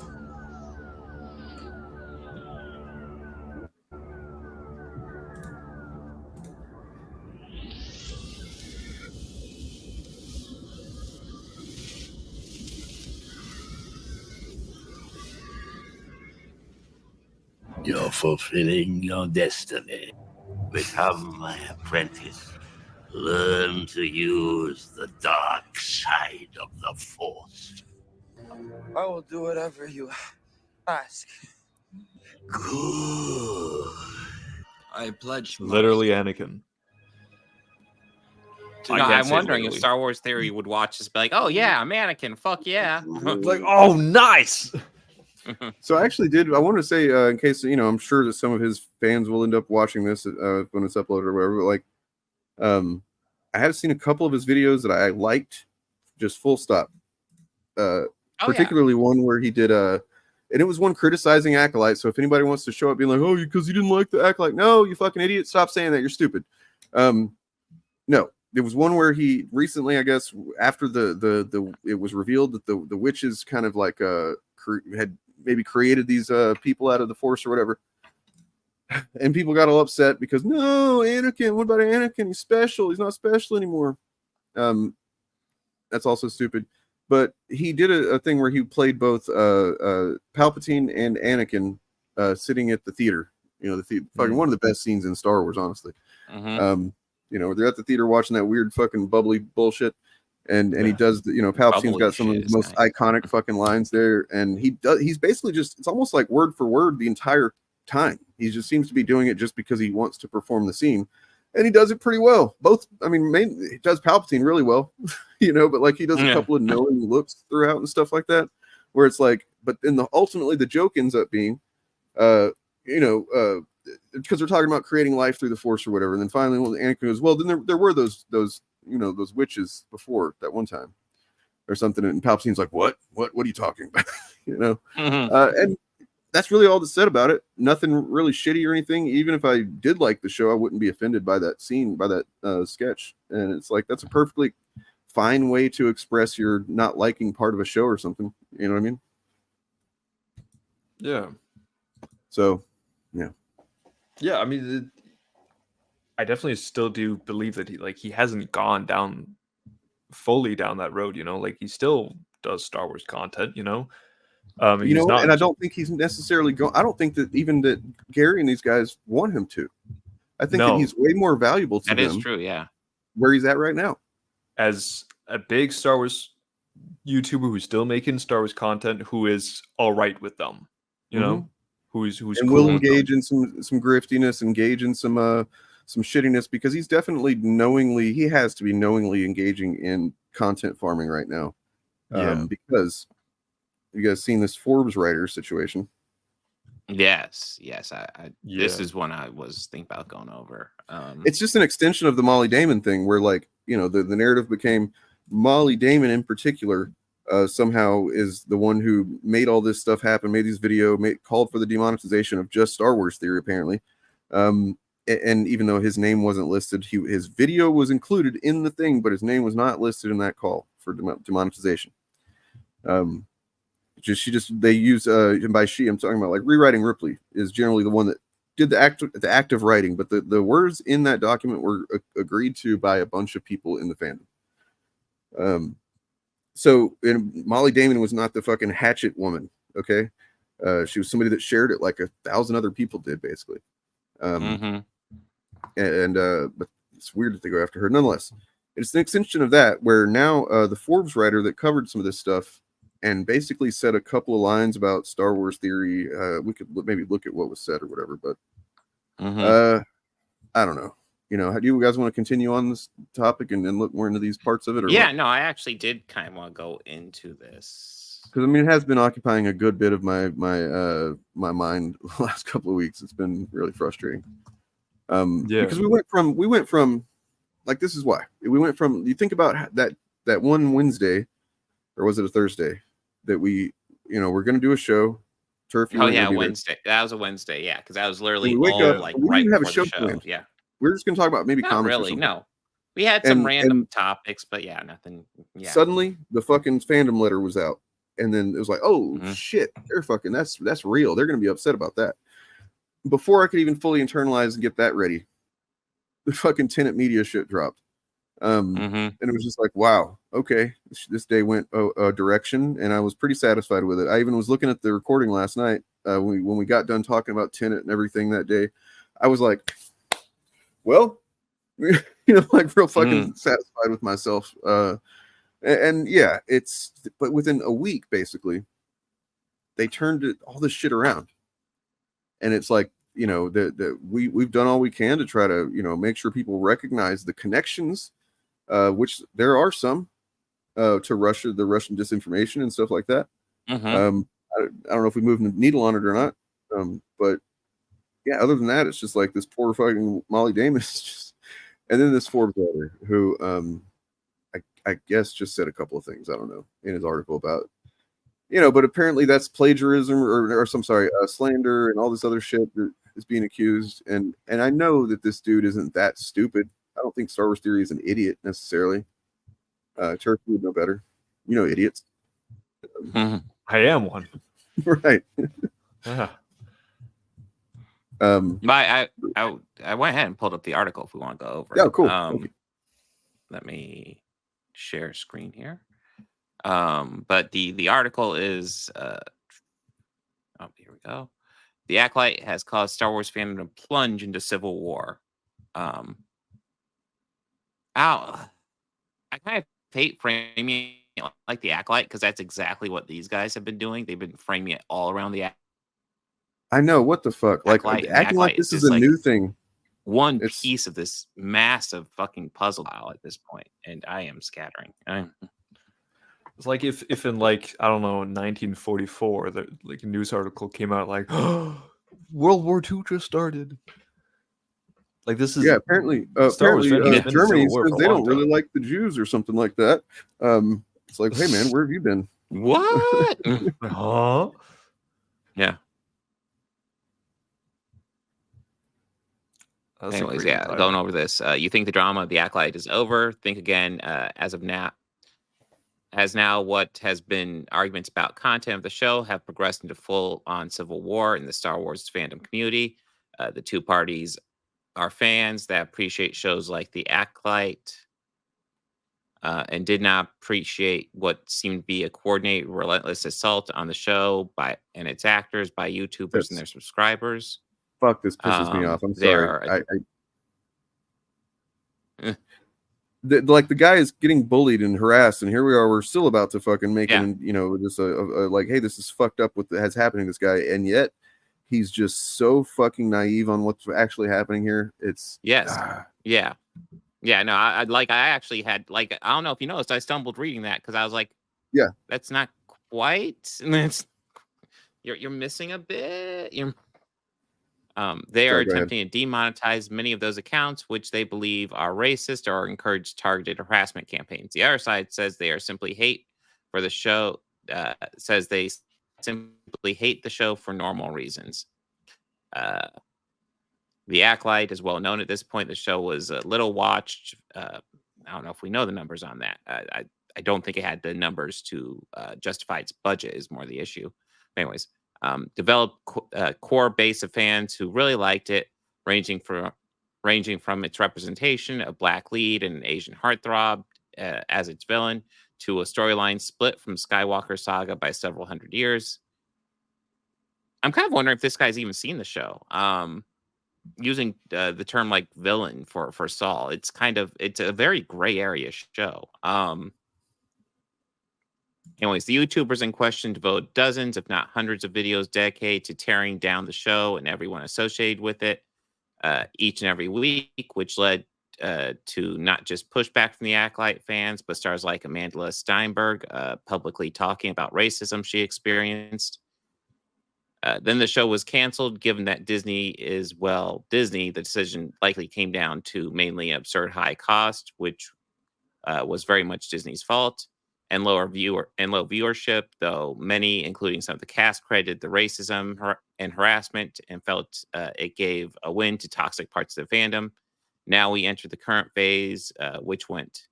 You're fulfilling your destiny. Become my apprentice. Learn to use the dark side of the Force. I will do whatever you ask. Good. I pledge. Literally Anakin. No, I'm wondering if Star Wars Theory would watch this, be like, "Oh yeah, I'm Anakin. Fuck yeah!" Like, oh, nice. So I actually I want to say, in case I'm sure that some of his fans will end up watching this when it's uploaded or whatever. But like, I have seen a couple of his videos that I liked, just full stop. Particularly one where he did and it was one criticizing Acolyte. So if anybody wants to show up being like, "Oh, because you didn't like the Acolyte," no, you fucking idiot, stop saying that. You're stupid. No. There was one where he recently, I guess, after it was revealed that the witches kind of like had maybe created these people out of the Force or whatever, and people got all upset because, no, Anakin, what about Anakin? He's special. He's not special anymore. That's also stupid. But he did a thing where he played both Palpatine and Anakin sitting at the theater. Fucking one of the best scenes in Star Wars, honestly. They're at the theater watching that weird fucking bubbly bullshit, and he does Palpatine's got some of the most iconic fucking lines there, and he's basically just, it's almost like word for word the entire time. He just seems to be doing it just because he wants to perform the scene, and he does it pretty well. Mainly he does Palpatine really well, but like he does a couple of knowing looks throughout and stuff like that, where it's like, but then ultimately the joke ends up being, because they're talking about creating life through the Force or whatever. And then finally, Anakin goes, well, then there were those those witches before that one time or something. And Palpatine's like, what are you talking about? And that's really all that's said about it. Nothing really shitty or anything. Even if I did like the show, I wouldn't be offended by that scene, by that sketch. And it's like, that's a perfectly fine way to express your not liking part of a show or something. You know what I mean? Yeah. So, yeah. Yeah, I mean, I definitely still do believe that he hasn't gone fully down that road, like he still does Star Wars content, and I don't think he's necessarily going. I don't think that even that Gary and these guys want him to. I think that he's way more valuable to them. That is true, yeah. Where he's at right now, as a big Star Wars YouTuber who's still making Star Wars content, who is all right with them, who's and cool will engage in some griftiness, engage in some shittiness, because he's definitely he has to be knowingly engaging in content farming right now. Because you guys seen this Forbes writer situation? Yes. This is one I was thinking about going over. It's just an extension of the Molly Damon thing, where the narrative became Molly Damon in particular somehow is the one who made all this stuff happen, made these called for the demonetization of just Star Wars theory, apparently. And even though his name wasn't listed, his video was included in the thing, but his name was not listed in that call for demonetization. They use and by she, I'm talking about like Rewriting Ripley is generally the one that did the act of writing, but the words in that document were agreed to by a bunch of people in the fandom. Molly Damon was not the fucking hatchet woman, okay? She was somebody that shared it like 1,000 other people did, basically. But it's weird that they go after her. Nonetheless, it's an extension of that, where now the Forbes writer that covered some of this stuff and basically said a couple of lines about Star Wars theory. We could maybe look at what was said or whatever, but I don't know. How do you guys want to continue on this topic and look more into these parts of it? Or no, I actually did kind of want to go into this, because it has been occupying a good bit of my mind the last couple of weeks. It's been really frustrating. Because we went from like, this is why we went from, you think about that one Wednesday, or was it a Thursday, that we're going to do a show. Turf. Wednesday. That was a Wednesday. Yeah, because that was literally we wake up, we right didn't have a before show the planned. Yeah, we're just going to talk about maybe not comics. really. No, we had some random topics, but nothing. Yeah. Suddenly, the fucking fandom letter was out, and then it was like, oh shit, they're fucking that's real. They're going to be upset about that. Before I could even fully internalize and get that ready, the fucking Tenet Media shit dropped. And it was just like, wow, okay, this day went a direction, and I was pretty satisfied with it. I even was looking at the recording last night when we got done talking about Tenet and everything that day. I was like, well, like real fucking satisfied with myself. And yeah, but within a week, basically, they turned all this shit around, and it's like, we've done all we can to try to make sure people recognize the connections, which there are some, to Russia, the Russian disinformation and stuff like that. I don't know if we moved the needle on it or not, but yeah, other than that, it's just like this poor fucking Molly Damon is just, and then this Forbes writer who I guess just said a couple of things, I don't know, in his article about, but apparently that's plagiarism or slander and all this other shit that is being accused. And I know that this dude isn't that stupid. I don't think Star Wars Theory is an idiot necessarily. Turkey would know better. Idiots. I am one. Right. I went ahead and pulled up the article if we want to go over. Yeah, cool. Let me share screen here. But the article is here we go. The Acolyte has caused Star Wars fandom to plunge into civil war. I kind of hate framing it like the Acolyte, because that's exactly what these guys have been doing. They've been framing it all around the I know, what the fuck? Like, acting like this is a new thing. One piece of this massive fucking puzzle pile at this point, and I am scattering. It's like if in, like, I don't know, 1944, the like a news article came out like, oh, World War II just started. Like this is apparently Germany says they don't really like the Jews or something like that. It's like, hey man, where have you been? What? Huh? Yeah. That's Anyways, going over this. You think the drama of the Acolyte is over? Think again. As now, what has been arguments about content of the show have progressed into full-on civil war in the Star Wars fandom community. The two parties are fans that appreciate shows like The Acolyte and did not appreciate what seemed to be a coordinated, relentless assault on the show and its actors by YouTubers and their subscribers. Fuck, this pisses me off. I'm sorry. Like the guy is getting bullied and harassed, and here we are. We're still about to fucking make him, this like, hey, this is fucked up. What has happening to this guy, and yet he's just so fucking naive on what's actually happening here. It's no. I actually had I don't know if you noticed, I stumbled reading that because I was like, that's not quite. And it's you're missing a bit. They are attempting to demonetize many of those accounts, which they believe are racist or encourage targeted harassment campaigns. The other side says they are simply hate for the show, says they simply hate the show for normal reasons. The Acolyte is well known at this point. The show was little watched. I don't know if we know the numbers on that. I don't think it had the numbers to justify its budget is more the issue. Anyways. Developed core base of fans who really liked it, ranging from its representation of black lead and an Asian heartthrob as its villain to a storyline split from Skywalker saga by several hundred years. I'm kind of wondering if this guy's even seen the show. Using the term like villain for Saul, it's a very gray area show. Anyways, the YouTubers in question devote dozens, if not hundreds, of videos dedicated to tearing down the show and everyone associated with it each and every week, which led to not just pushback from the Acolyte fans, but stars like Amanda Steinberg publicly talking about racism she experienced. Then the show was canceled, given that Disney, the decision likely came down to mainly absurd high cost, which was very much Disney's fault. And low viewership, though many, including some of the cast, credited the racism and harassment and felt it gave a win to toxic parts of the fandom. Now we enter the current phase, which went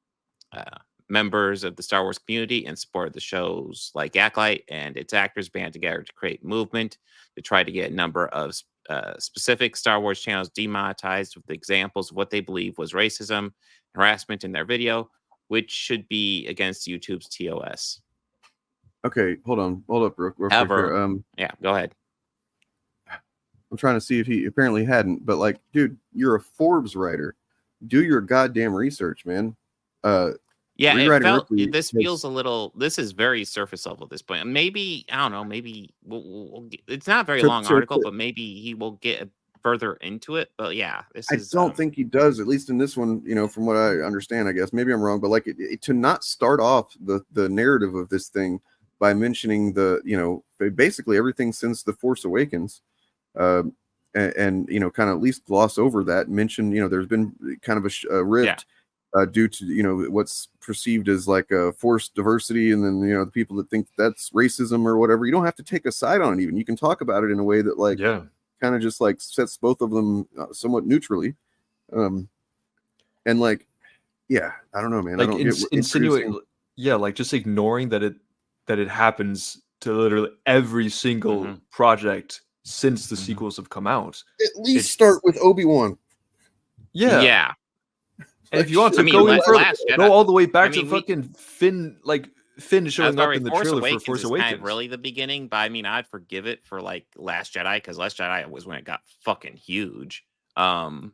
members of the Star Wars community in support of the shows like Acolyte and its actors band together to create movement to try to get a number of specific Star Wars channels demonetized with examples of what they believe was racism, harassment in their video, which should be against YouTube's TOS. Okay, hold up real quick here. Yeah, go ahead. I'm trying to see if he apparently hadn't, but like, dude, you're a Forbes writer. Do your goddamn research, man. This feels a little. This is very surface level at this point. Maybe I don't know. Maybe we'll get, it's not a very long article, but maybe he will get further into it. But yeah, I don't think he does. At least in this one, from what I understand, I guess maybe I'm wrong. But like to not start off the narrative of this thing by mentioning basically everything since The Force Awakens, and kind of at least gloss over that. Mention there's been kind of a rift. Yeah. Due to what's perceived as like a forced diversity, and then the people that think that's racism or whatever. You don't have to take a side on it. Even you can talk about it in a way that kind of just like sets both of them somewhat neutrally. And like, yeah, I don't know, man. Like I don't insinuate, like just ignoring that it happens to literally every single project since the sequels have come out. At least start with Obi-Wan. Yeah. And if you want to go in further, go all the way back to fucking Finn showing up in the trailer for Force Awakens. Kind of really the beginning, but I mean, I'd forgive it for like Last Jedi because Last Jedi was when it got fucking huge. But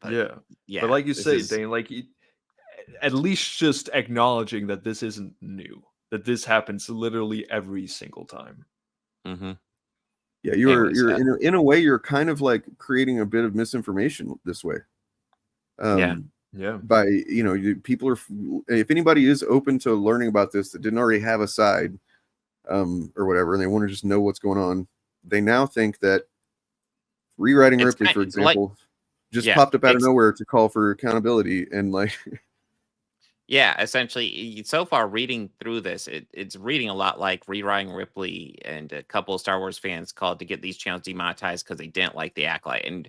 like you say, Dane, like at least just acknowledging that this isn't new, that this happens literally every single time. Mm-hmm. Yeah, you're in a way you're kind of like creating a bit of misinformation this way. By people are, if anybody is open to learning about this that didn't already have a side or whatever, and they want to just know what's going on, they now think that Rewriting Ripley, for example, just popped up out of nowhere to call for accountability, and like, yeah, essentially, so far reading through this, it's reading a lot like Rewriting Ripley, and a couple of Star Wars fans called to get these channels demonetized because they didn't like the Acolyte, and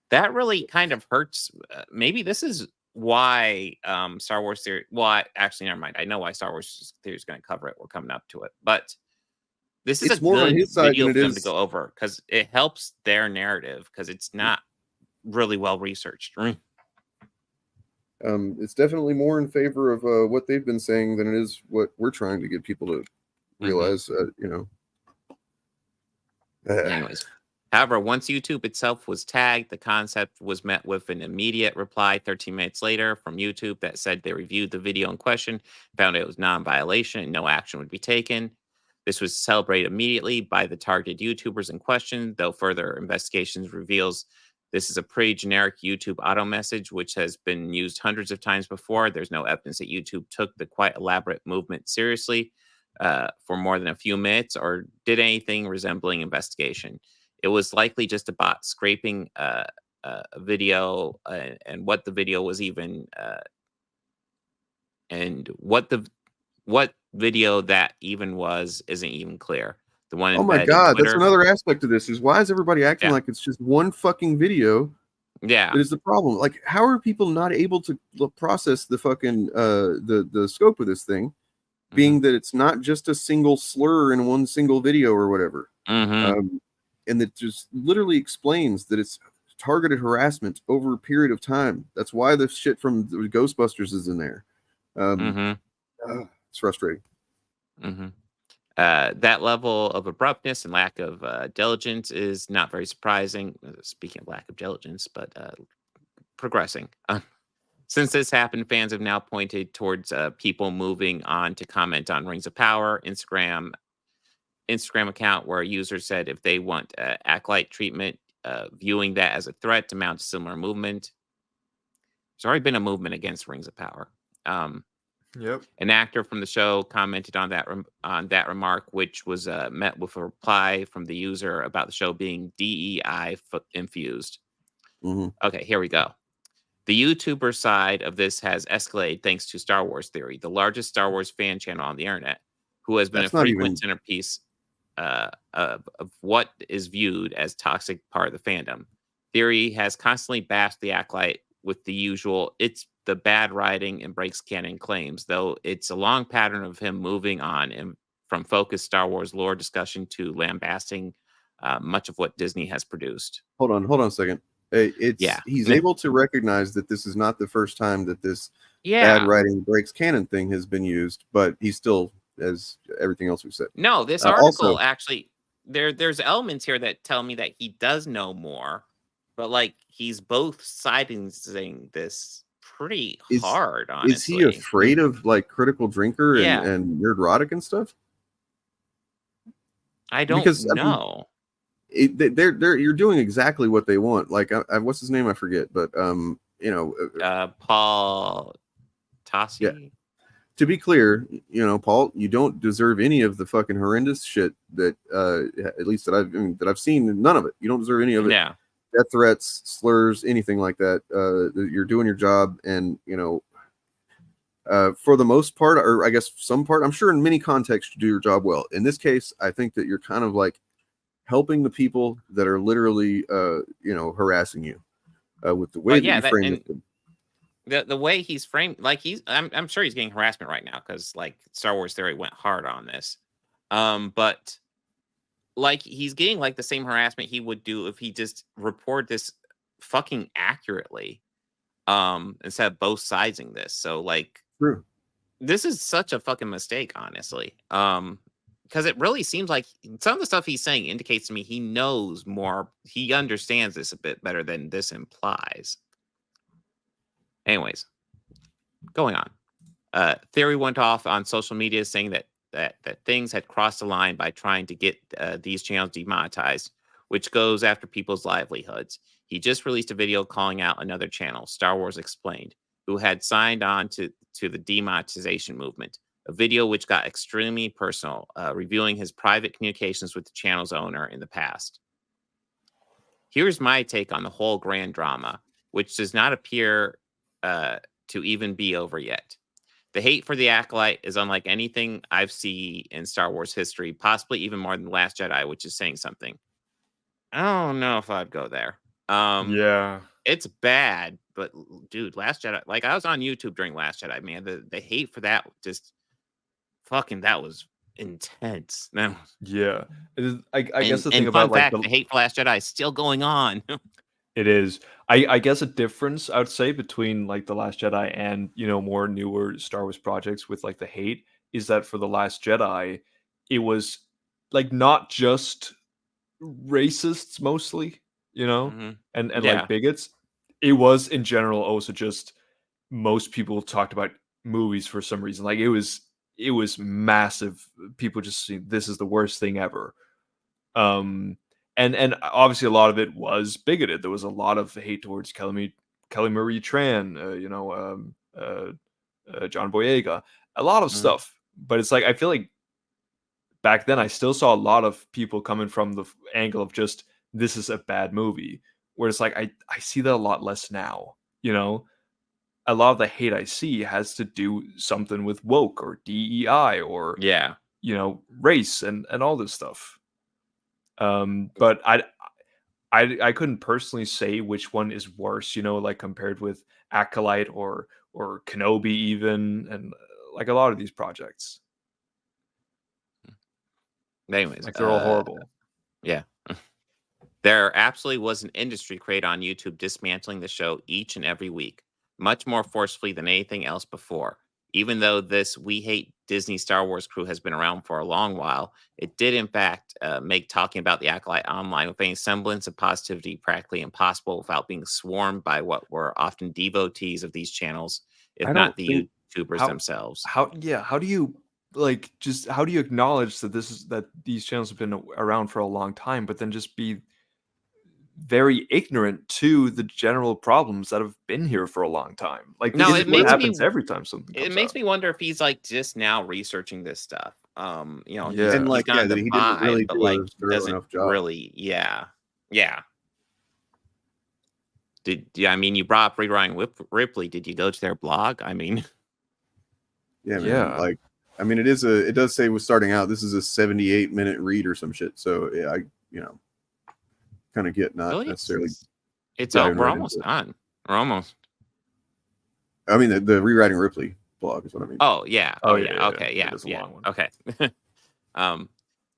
that really kind of hurts. Maybe this is why Star Wars Theory. Well, actually, never mind. I know why Star Wars Theory is going to cover it. We're coming up to it, but this is it's a more on good his side video than for it them is to go over because it helps their narrative because it's not really well researched. It's definitely more in favor of what they've been saying than it is what we're trying to get people to realize. You know. Anyways, however, once YouTube itself was tagged, the concept was met with an immediate reply 13 minutes later from YouTube that said they reviewed the video in question, found it was non-violation, and no action would be taken. This was celebrated immediately by the targeted YouTubers in question, though further investigations reveals this is a pretty generic YouTube auto message, which has been used hundreds of times before. There's no evidence that YouTube took the quite elaborate movement seriously for more than a few minutes or did anything resembling investigation. It was likely just a bot scraping a video, and what the video was even, and what video that even was isn't even clear. The one oh my god, that's another aspect of this is why is everybody acting like it's just one fucking video? Yeah, that is the problem. Like, how are people not able to process the fucking the scope of this thing, being that it's not just a single slur in one single video or whatever, and that just literally explains that it's targeted harassment over a period of time. That's why the shit from the Ghostbusters is in there. It's frustrating. That level of abruptness and lack of diligence is not very surprising. Speaking of lack of diligence, but progressing. Since this happened, fans have now pointed towards people moving on to comment on Rings of Power, Instagram account where users said if they want acolyte treatment, viewing that as a threat to mount a similar movement. There's already been a movement against Rings of Power. Yep. An actor from the show commented on that remark, which was met with a reply from the user about the show being DEI infused. Okay, here we go. The YouTuber side of this has escalated thanks to Star Wars Theory, the largest Star Wars fan channel on the internet, who has been a frequent centerpiece of what is viewed as toxic part of the fandom. Theory has constantly bashed the Acolyte with the usual "it's the bad writing and breaks canon" claims, though it's a long pattern of him moving on from focused Star Wars lore discussion to lambasting much of what Disney has produced. Hold on a second. He's able to recognize that this is not the first time that this bad writing breaks canon thing has been used, but he still, as everything else we've said. No, this article actually, there's elements here that tell me that he does know more, but like he's both siding this pretty hard, honestly. Is he afraid of like Critical Drinker and Nerdrotic and stuff? I don't know. You're doing exactly what they want. Like, what's his name? I forget, but you know, Paul Tassi. Yeah. To be clear, you know, Paul, you don't deserve any of the fucking horrendous shit that, at least that I've seen. None of it. You don't deserve any of it. Yeah. Death threats, slurs, anything like that. You're doing your job, and you know, for the most part, or I guess some part, I'm sure in many contexts you do your job well. In this case, I think that you're kind of like helping the people that are literally, you know, harassing you with the way that you frame it. The way he's framed, like I'm sure he's getting harassment right now because like Star Wars Theory went hard on this, but like he's getting like the same harassment he would do if he just reported this fucking accurately, instead of both siding this. So like, true. This is such a fucking mistake, honestly. Because it really seems like some of the stuff he's saying indicates to me he knows more. He understands this a bit better than this implies. Anyways, going on. Theory went off on social media saying that things had crossed the line by trying to get these channels demonetized, which goes after people's livelihoods. He just released a video calling out another channel, Star Wars Explained, who had signed on to the demonetization movement. A video which got extremely personal, reviewing his private communications with the channel's owner in the past. Here's my take on the whole grand drama, which does not appear to even be over yet. The hate for the Acolyte is unlike anything I've seen in Star Wars history, possibly even more than The Last Jedi, which is saying something. I don't know if I'd go there. Yeah. It's bad, but dude, Last Jedi, like I was on YouTube during Last Jedi, man. The hate for that just fucking, that was intense. Man. Yeah. I guess the thing and about fun fact, like the hate for Last Jedi is still going on. it is. I guess a difference I would say between like The Last Jedi and, you know, more newer Star Wars projects with like the hate is that for The Last Jedi, it was like not just racists mostly, you know, and Yeah. like bigots. It was in general also just most people talked about movies for some reason. Like it was massive. People just see this is the worst thing ever. And obviously a lot of it was bigoted. There was a lot of hate towards Kelly Marie Tran, John Boyega, a lot of stuff. But it's like I feel like back then I still saw a lot of people coming from the angle of just this is a bad movie. Where it's like I see that a lot less now. You know, a lot of the hate I see has to do something with woke or DEI or you know, race and all this stuff. But I couldn't personally say which one is worse, you know, like compared with Acolyte or Kenobi even, and like a lot of these projects. Anyways, like they're all horrible. Yeah. There absolutely was an industry created on YouTube dismantling the show each and every week, much more forcefully than anything else before. Even though this We Hate Disney Star Wars crew has been around for a long while, it did in fact make talking about the Acolyte online with any semblance of positivity practically impossible without being swarmed by what were often devotees of these channels, if not the YouTubers themselves. How do you like just how do you acknowledge that these channels have been around for a long time, but then just be very ignorant to the general problems that have been here for a long time? Like this is what happens every time something comes It makes out. me wonder if he's like just now researching this stuff. You know, Yeah. And like, he's got that the he didn't really vibe, but do like a thorough doesn't enough job. really, yeah. I mean, you brought up Rewriting Ripley. Did you go to their blog? I mean, yeah, man. Like, I mean, it does say we're starting out. This is a 78-minute read or some shit. So yeah, I kind of get not really? necessarily. We're almost done. We're almost. I mean, the Rewriting Ripley blog is what I mean. Oh yeah. Oh, yeah. yeah, Okay. yeah. Yeah. It is a long one. Okay.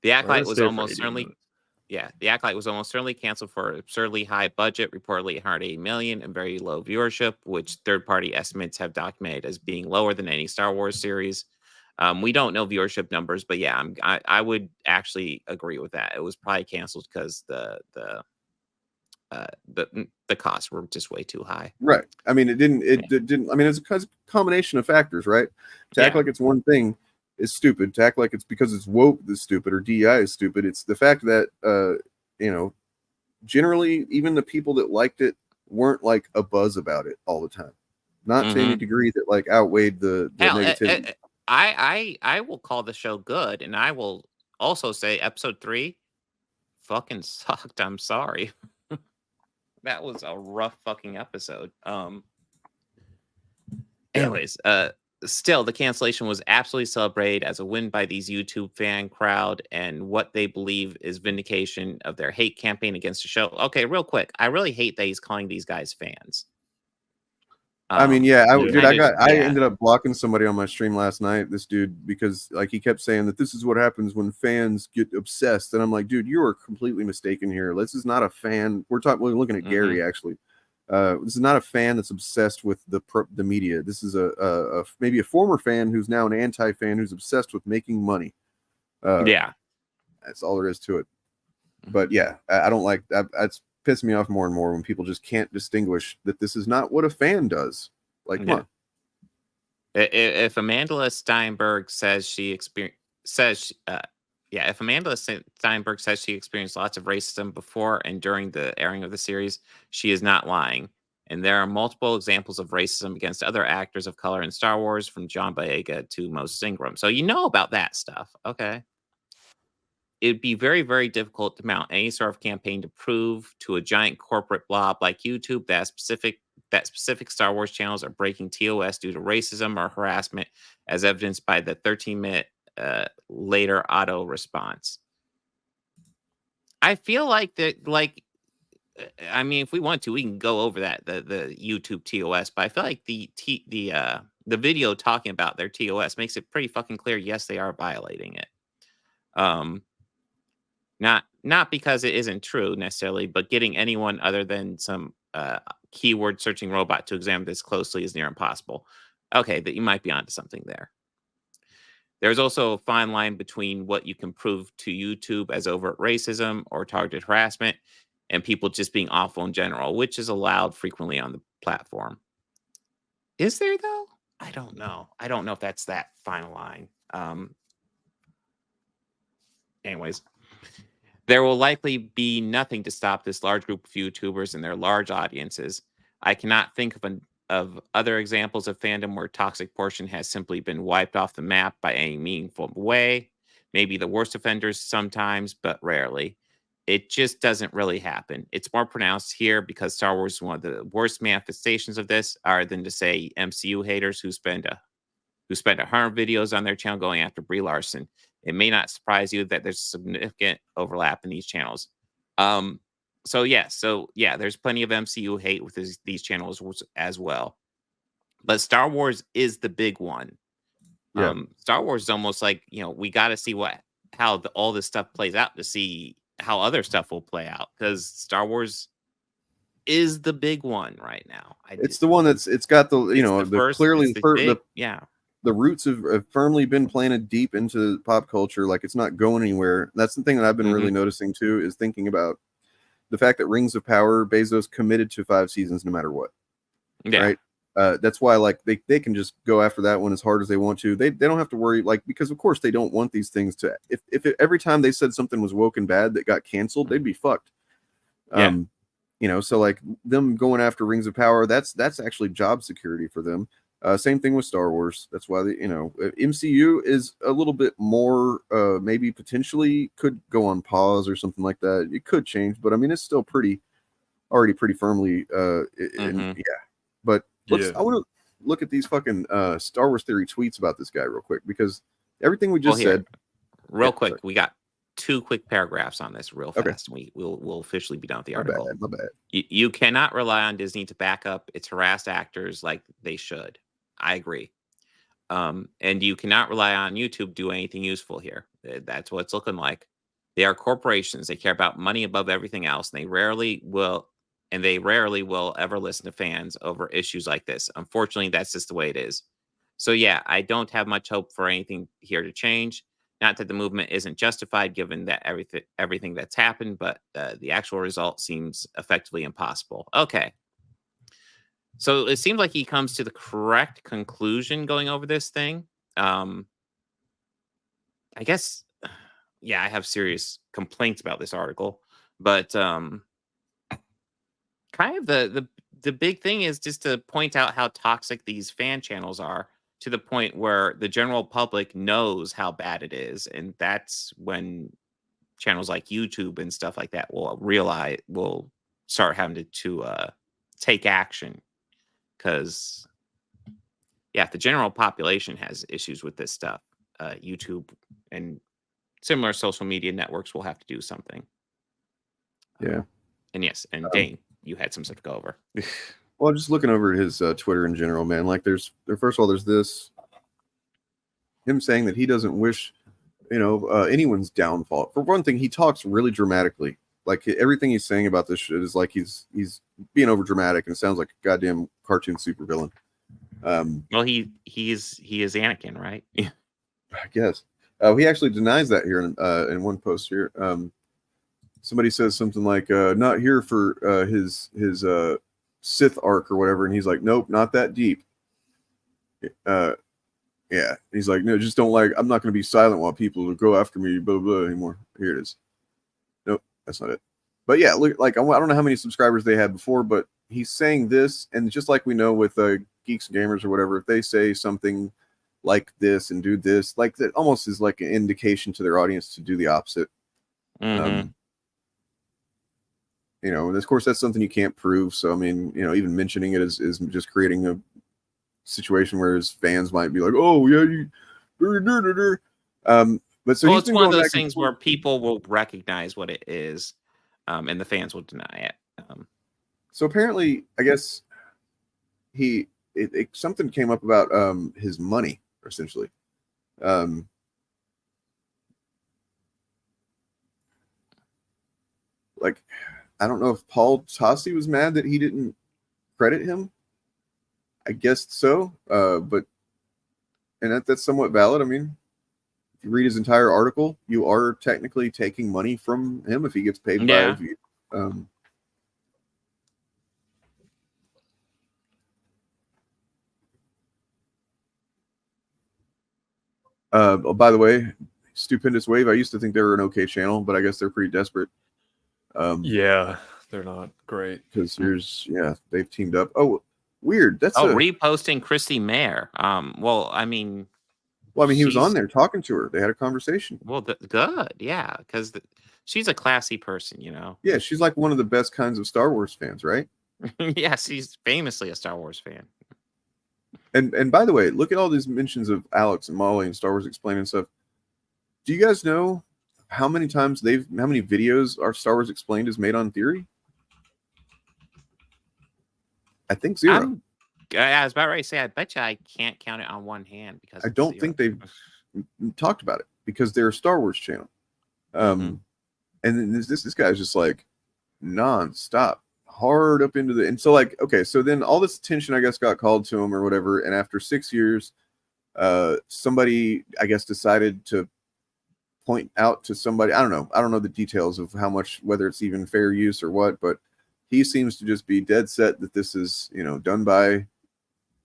The Acolyte was stay for almost 80 certainly. minutes. Yeah, the Acolyte was almost certainly canceled for absurdly high budget, reportedly 180 million, and very low viewership, which third-party estimates have documented as being lower than any Star Wars series. We don't know viewership numbers, but yeah, I would actually agree with that. It was probably canceled because the costs were just way too high. Right. I mean, it didn't. I mean, it's a combination of factors, right? To act like it's one thing is stupid. To act like it's because it's woke is stupid or DI is stupid. It's the fact that generally even the people that liked it weren't like a buzz about it all the time. Not to any degree that like outweighed the negativity. I will call the show good, and I will also say episode 3 fucking sucked. I'm sorry. That was a rough fucking episode. Anyways, still, the cancellation was absolutely celebrated as a win by these YouTube fan crowd and what they believe is vindication of their hate campaign against the show. Okay, real quick. I really hate that he's calling these guys fans. I mean, I ended up blocking somebody on my stream last night, this dude, because like he kept saying that this is what happens when fans get obsessed. And I'm like, dude, you are completely mistaken here. This is not a fan. We're looking at Gary, actually. This is not a fan that's obsessed with the media. This is a maybe a former fan who's now an anti-fan who's obsessed with making money. That's all there is to it. But yeah, I don't like that. That's pissed me off more and more when people just can't distinguish that this is not what a fan does. Like, come on. If Amanda Steinberg says she experienced if Amanda Steinberg says she experienced lots of racism before and during the airing of the series, she is not lying. And there are multiple examples of racism against other actors of color in Star Wars, from John Boyega to Moses Ingram. So you know about that stuff. Okay. it'd be very, very difficult to mount any sort of campaign to prove to a giant corporate blob like YouTube that specific Star Wars channels are breaking TOS due to racism or harassment, as evidenced by the 13-minute later auto response. I feel like that, like, I mean, if we want to, we can go over that the YouTube TOS, but I feel like the video talking about their TOS makes it pretty fucking clear. Yes, they are violating it. Not because it isn't true necessarily, but getting anyone other than some keyword searching robot to examine this closely is near impossible. Okay, that you might be onto something there. There's also a fine line between what you can prove to YouTube as overt racism or targeted harassment and people just being awful in general, which is allowed frequently on the platform. Is there, though? I don't know. I don't know if that's that final line. Anyways, there will likely be nothing to stop this large group of YouTubers and their large audiences. I cannot think of other examples of fandom where toxic portion has simply been wiped off the map by any meaningful way. Maybe the worst offenders sometimes, but rarely. It just doesn't really happen. It's more pronounced here because Star Wars is one of the worst manifestations of this, other than to say MCU haters who spend 100 videos on their channel going after Brie Larson. It may not surprise you that there's significant overlap in these channels. So yeah, there's plenty of MCU hate with these channels as well. But Star Wars is the big one. Yeah. Star Wars is almost like, we got to see how all this stuff plays out to see how other stuff will play out, because Star Wars is the big one right now. It's the one it's got the the roots have firmly been planted deep into pop culture. Like, it's not going anywhere. That's the thing that I've been really noticing too, is thinking about the fact that Rings of Power, Bezos committed to 5 seasons no matter what. Yeah. Right. That's why, like, they can just go after that one as hard as they want to. They don't have to worry, like, because of course they don't want these things to, if every time they said something was woke and bad that got canceled, they'd be fucked. So like them going after Rings of Power, that's actually job security for them. Same thing with Star Wars. That's why MCU is a little bit more, maybe potentially could go on pause or something like that. It could change, but I mean, it's still already pretty firmly, But I want to look at these fucking Star Wars Theory tweets about this guy real quick, because everything we just said. Real quick, we got 2 quick paragraphs on this real fast. Okay. We'll officially be done with the article. My bad. You cannot rely on Disney to back up its harassed actors like they should. I agree. And you cannot rely on YouTube to do anything useful here. That's what it's looking like. They are corporations. They care about money above everything else. And they rarely will ever listen to fans over issues like this. Unfortunately, that's just the way it is. So yeah, I don't have much hope for anything here to change. Not that the movement isn't justified given that everything that's happened, but the actual result seems effectively impossible. Okay. So it seems like he comes to the correct conclusion going over this thing. I guess, yeah, I have serious complaints about this article, but kind of the big thing is just to point out how toxic these fan channels are, to the point where the general public knows how bad it is. And that's when channels like YouTube and stuff like that will start having to take action. Because, yeah, if the general population has issues with this stuff, YouTube and similar social media networks will have to do something. Yeah. And yes, and Dane, you had some stuff to go over. Well, just looking over at his Twitter in general, man, like first of all, there's this, him saying that he doesn't wish, anyone's downfall. For one thing, he talks really dramatically. Like, everything he's saying about this shit is like he's being over dramatic, and it sounds like a goddamn cartoon supervillain. Well, he is Anakin, right? I guess. He actually denies that here in one post here. Somebody says something like, "Not here for his Sith arc or whatever," and he's like, "Nope, not that deep." Yeah, he's like, "No, just don't like. I'm not going to be silent while people go after me, blah blah anymore." Here it is. Nope, that's not it. But yeah, look, like I don't know how many subscribers they had before, but he's saying this, and just like we know with Geeks and Gamers or whatever, if they say something like this and do this, like that, almost is like an indication to their audience to do the opposite. Mm-hmm. You know, and of course that's something you can't prove. So I mean, you know, even mentioning it is just creating a situation where his fans might be like, "Oh yeah, you." But so well, he's it's been one of going those back and things where people will recognize what it is, and the fans will deny it. So apparently, I guess something came up about his money, essentially. Like, I don't know if Paul Tossi was mad that he didn't credit him. I guess so, but that's somewhat valid. I mean, if you read his entire article, you are technically taking money from him if he gets paid by a view. Oh, by the way, Stupendous Wave, I used to think they were an okay channel, but I guess they're pretty desperate. Yeah, they're not great. Because they've teamed up. Oh, weird. That's reposting Christy Mayer. Well, I mean, he was on there talking to her. They had a conversation. Well, good, yeah, because she's a classy person, you know. Yeah, she's like one of the best kinds of Star Wars fans, right? Yeah, she's famously a Star Wars fan. And by the way, look at all these mentions of Alex and Molly and Star Wars Explained and stuff. Do you guys know how many videos our Star Wars Explained is made on Theory? I think 0. I was about ready to say, I bet you I can't count it on one hand because I don't think they've talked about it because they're a Star Wars channel. And then this guy's just like non-stop hard up into the, and so like, okay, so then all this attention I guess got called to him or whatever, and after 6 years somebody I guess decided to point out to somebody, I don't know the details of how much, whether it's even fair use or what, but he seems to just be dead set that this is, you know, done by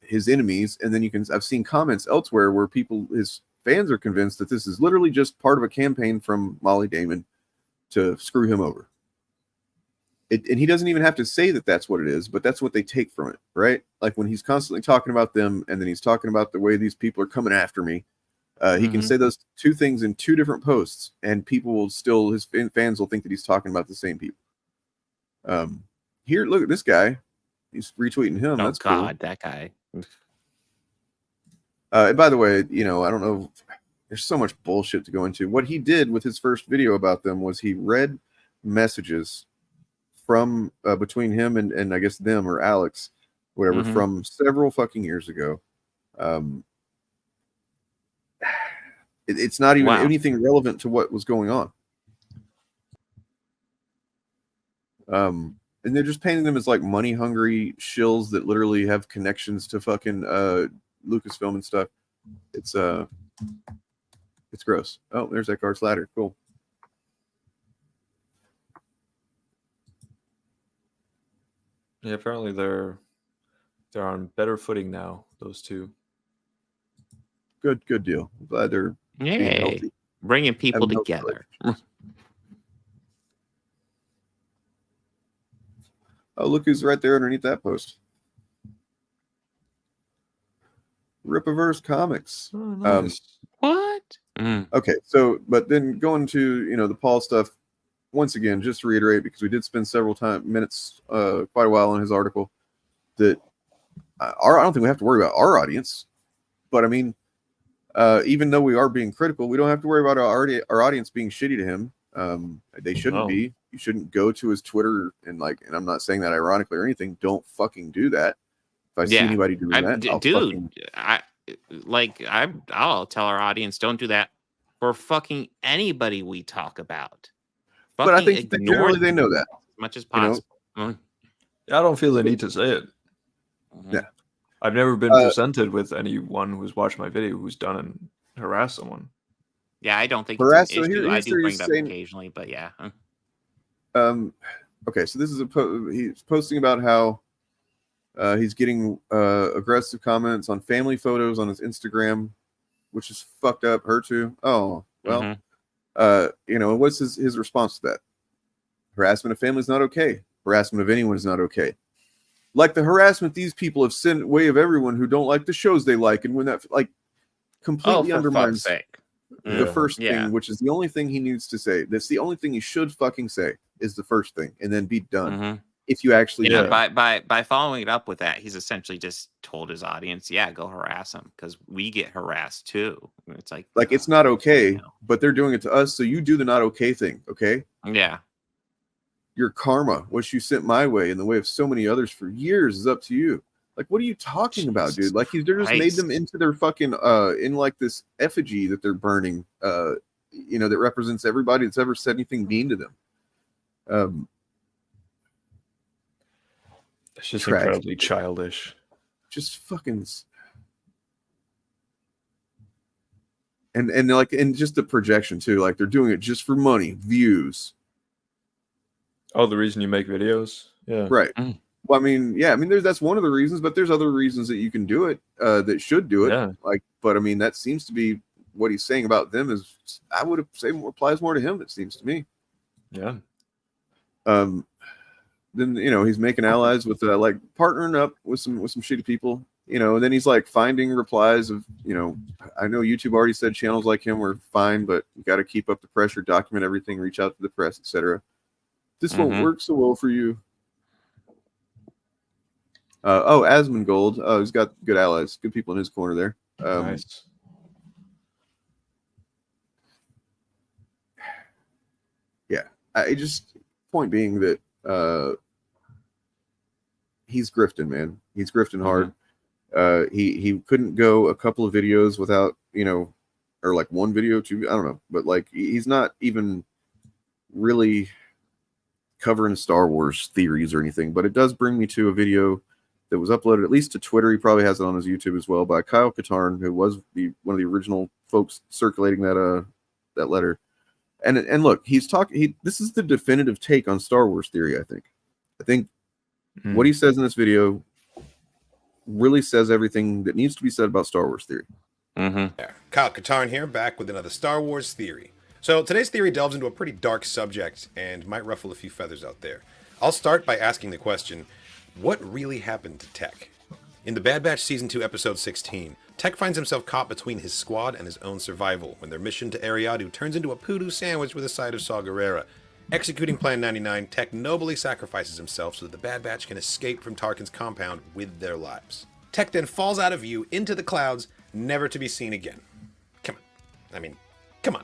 his enemies. And then I've seen comments elsewhere where his fans are convinced that this is literally just part of a campaign from Molly Damon to screw him over. And he doesn't even have to say that that's what it is, but that's what they take from it, right? Like when he's constantly talking about them and then he's talking about the way these people are coming after me. He can say those two things in 2 different posts and people will still, his fans will think that he's talking about the same people. Here, look at this guy. He's retweeting him. Oh, that's God, cool. that guy. And by the way, you know, I don't know. There's so much bullshit to go into. What he did with his first video about them was he read messages from between him and I guess them or Alex, whatever, from several fucking years ago. It's not even anything relevant to what was going on. And they're just painting them as like money hungry shills that literally have connections to fucking Lucasfilm and stuff. It's gross. Oh, there's that Garth's ladder. Cool. Yeah, apparently they're on better footing now, those two. Good deal. I'm glad they're being healthy. Bringing people together. Oh, look who's right there underneath that post. Ripaverse Comics. Oh, nice. What? Okay, so but then going to, you know, the Paul stuff once again, just to reiterate, because we did spend several minutes quite a while on his article, that I don't think we have to worry about our audience, but I mean, even though we are being critical, we don't have to worry about our audience being shitty to him. They shouldn't be. You shouldn't go to his Twitter and I'm not saying that ironically or anything. Don't fucking do that. If I see anybody doing that, I'll tell our audience, don't do that for fucking anybody we talk about. But I think generally they know that as much as possible. You know? I don't feel the need to say it. Yeah. I've never been presented with anyone who's watched my video who's done and harassed someone. Yeah, I don't think it's an issue. I do bring it up occasionally, but yeah. Okay, so this is he's posting about how he's getting aggressive comments on family photos on his Instagram, which is fucked up. Her too. Oh, well, you know, what's his response to that? Harassment of family is not okay. Harassment of anyone is not okay. Like the harassment these people have sent way of everyone who don't like the shows they like, and when that completely undermines the first thing, which is the only thing he needs to say. That's the only thing he should fucking say is the first thing, and then be done. If you actually, by following it up with that, he's essentially just told his audience, "Yeah, go harass him because we get harassed too." It's like it's not okay, but they're doing it to us, so you do the not okay thing, okay? Yeah. Your karma, what you sent my way, and the way of so many others for years, is up to you. Like, what are you talking about, dude? Like, they're just made them into their fucking in like this effigy that they're burning, you know, that represents everybody that's ever said anything mean to them. It's just incredibly childish. Just fucking, and like, and just the projection too. Like, they're doing it just for money, views. Oh, the reason you make videos, yeah, right. Well, I mean, yeah, I mean, that's one of the reasons, but there's other reasons that you can do it, that should do it. Yeah. Like, but I mean, that seems to be what he's saying about them. Is I would say applies more to him. It seems to me. Yeah. Then, you know, he's making allies with like partnering up with some shitty people, you know, and then he's like finding replies of, you know, I know YouTube already said channels like him were fine, but you got to keep up the pressure, document everything, reach out to the press, etc. This won't work so well for you. Asmongold. Oh, he's got good allies, good people in his corner there. Nice. Yeah, I just point being that he's grifting, man. He's grifting hard. He couldn't go a couple of videos without, you know, or like one video, two, I don't know, but like he's not even really covering Star Wars theories or anything. But it does bring me to a video that was uploaded at least to Twitter. He probably has it on his YouTube as well, by Kyle Katarn, who was one of the original folks circulating that letter. And look, he's talking. This is the definitive take on Star Wars theory. I think what he says in this video really says everything that needs to be said about Star Wars theory. Kyle Katarn here, back with another Star Wars theory. So today's theory delves into a pretty dark subject and might ruffle a few feathers out there. I'll start by asking the question, what really happened to Tech? In The Bad Batch Season 2, Episode 16, Tech finds himself caught between his squad and his own survival when their mission to Ariadu turns into a poodoo sandwich with a side of Saw Gerrera. Executing Plan 99, Tech nobly sacrifices himself so that the Bad Batch can escape from Tarkin's compound with their lives. Tech then falls out of view into the clouds, never to be seen again. Come on.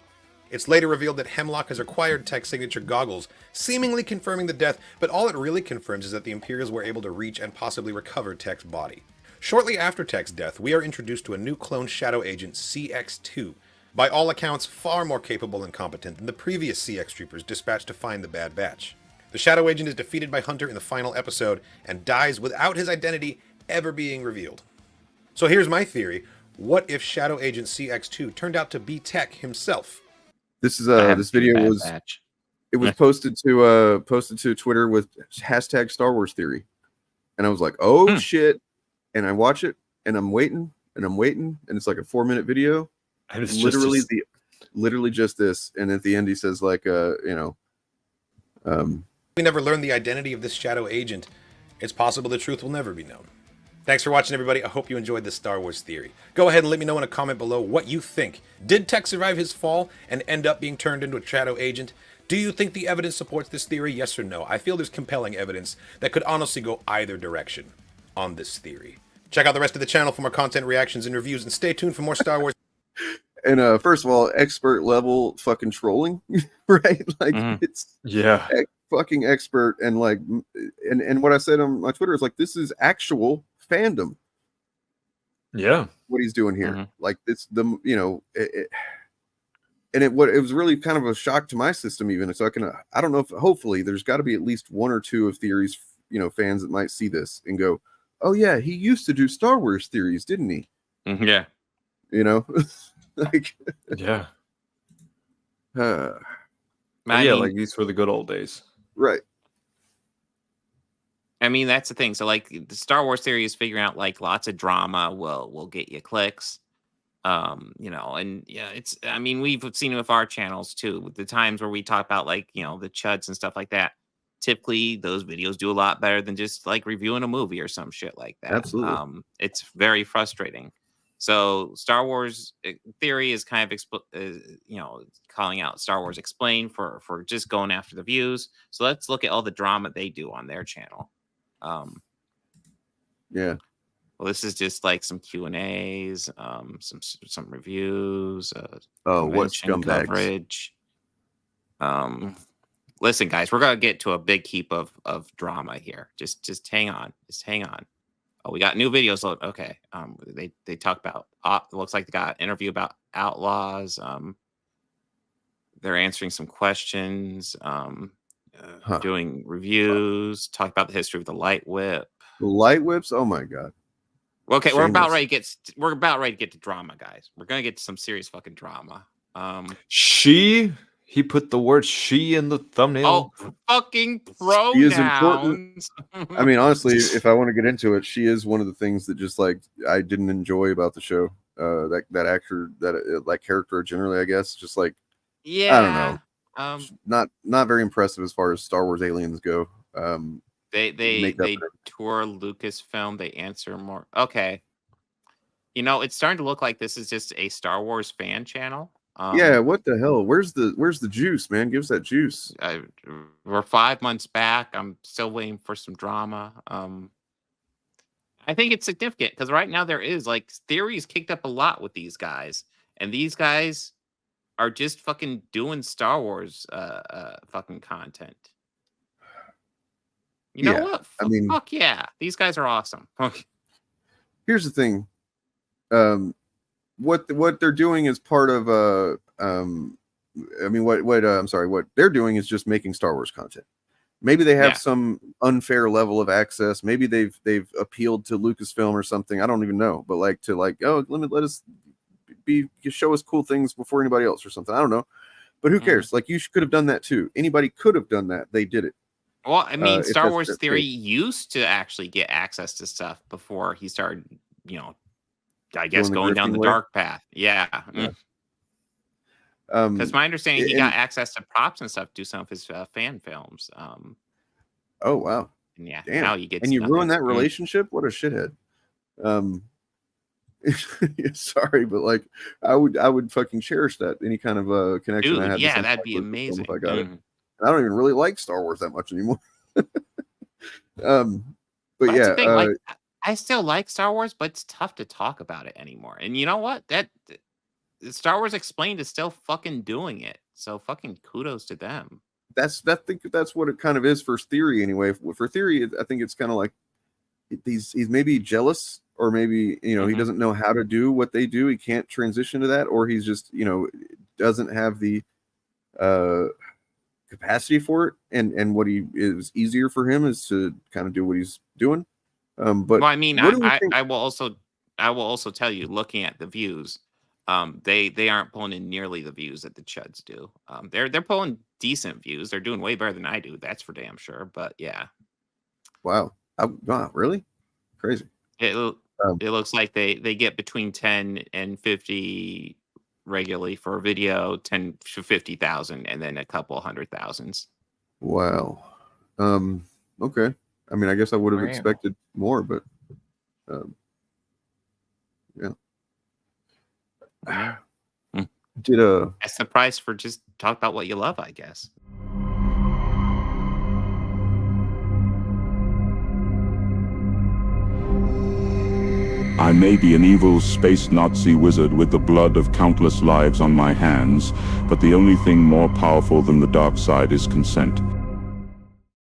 It's later revealed that Hemlock has acquired Tech's signature goggles, seemingly confirming the death, but all it really confirms is that the Imperials were able to reach and possibly recover Tech's body. Shortly after Tech's death, we are introduced to a new clone shadow agent, CX-2, by all accounts far more capable and competent than the previous CX troopers dispatched to find the Bad Batch. The shadow agent is defeated by Hunter in the final episode and dies without his identity ever being revealed. So here's my theory. What if shadow agent CX-2 turned out to be Tech himself? This is this video was posted to Twitter with hashtag Star Wars theory, and I was like, oh shit, and I watch it and I'm waiting and it's like a 4-minute video, and it's literally just this, and at the end he says like we never learned the identity of this shadow agent. It's possible the truth will never be known. Thanks for watching, everybody. I hope you enjoyed this Star Wars theory. Go ahead and let me know in a comment below what you think. Did Tech survive his fall and end up being turned into a shadow agent? Do you think the evidence supports this theory? Yes or no? I feel there's compelling evidence that could honestly go either direction on this theory. Check out the rest of the channel for more content, reactions, and reviews, and stay tuned for more Star Wars. And first of all, expert level fucking trolling, right? Like it's fucking expert, and like and what I said on my Twitter is like, this is actual fandom. Yeah, what he's doing here, like it's the it was really kind of a shock to my system even. So I don't know if hopefully there's got to be at least one or two of theories, fans that might see this and go, oh yeah, he used to do Star Wars theories, didn't he? Yeah, like yeah. Like these were the good old days, right? I mean, that's the thing. So, like, the Star Wars theory is figuring out like lots of drama will get you clicks, and it's. I mean, we've seen it with our channels too. With the times where we talk about like the chuds and stuff like that. Typically, those videos do a lot better than just like reviewing a movie or some shit like that. Absolutely, it's very frustrating. So Star Wars Theory is kind of calling out Star Wars Explain for just going after the views. So let's look at all the drama they do on their channel. Yeah. Well, this is just like some Q&As, some reviews, what scumbags. coverage. Listen, guys, we're gonna get to a big heap of drama here. Just hang on. Just hang on. Oh, we got new videos. Okay. They talk about. It looks like they got an interview about Outlaws. They're answering some questions. Doing reviews. Talk about the history of the light whip. The light whips. Oh my god. Okay, we're about ready to get to drama, guys. We're gonna get to some serious fucking drama. He put the word "she" in the thumbnail. Oh, fucking pronouns. She is important. I mean, honestly, if I want to get into it, she is one of the things that just like I didn't enjoy about the show. That actor, that character generally, I guess, just like yeah, I don't know. Not very impressive as far as Star Wars aliens go. They tour Lucasfilm. They answer more. Okay, it's starting to look like this is just a Star Wars fan channel. Yeah, what the hell? Where's the juice, man? Give us that juice. We're 5 months back. I'm still waiting for some drama. I think it's significant because right now there is like theories kicked up a lot with these guys, and these guys are just fucking doing Star Wars fucking content. You know what? Fuck yeah, these guys are awesome. Here's the thing. What they're doing is part of what they're doing is just making Star Wars content. Maybe they have some unfair level of access. Maybe they've appealed to Lucasfilm or something. I don't even know. But let us show us cool things before anybody else or something. I don't know. But who cares? Like you could have done that too. Anybody could have done that. They did it. Well, I mean, Star Wars Theory used to actually get access to stuff before he started, I guess going down the dark path. Yeah. Because my understanding, he got access to props and stuff to do some of his fan films. Oh wow! And yeah, damn. Now you get. And you ruined that relationship. What a shithead. Sorry, but like I would fucking cherish that any kind of connection. Dude, I had. Yeah, that'd be amazing if I got it. I don't even really like Star Wars that much anymore. But yeah, thing, I still like Star Wars, but it's tough to talk about it anymore. And you know what? That Star Wars Explained is still fucking doing it. So fucking kudos to them. That's what it kind of is for Theory anyway. For Theory, I think it's kind of like he's maybe jealous, or maybe he doesn't know how to do what they do. He can't transition to that, or he's just doesn't have the capacity for it, and what is easier for him is to kind of do what he's doing. But I mean, I will also tell you, looking at the views, they aren't pulling in nearly the views that the Chuds do. They're pulling decent views. They're doing way better than I do. That's for damn sure. But yeah. Wow. Wow. Really? Crazy. It looks like they get between 10 and 50 regularly for a video, 10 to 50,000, and then a couple 100,000. Wow. Okay. I mean, I guess I would have expected more, but yeah. That's the price for just talk about what you love, I guess. I may be an evil space Nazi wizard with the blood of countless lives on my hands, but the only thing more powerful than the dark side is consent.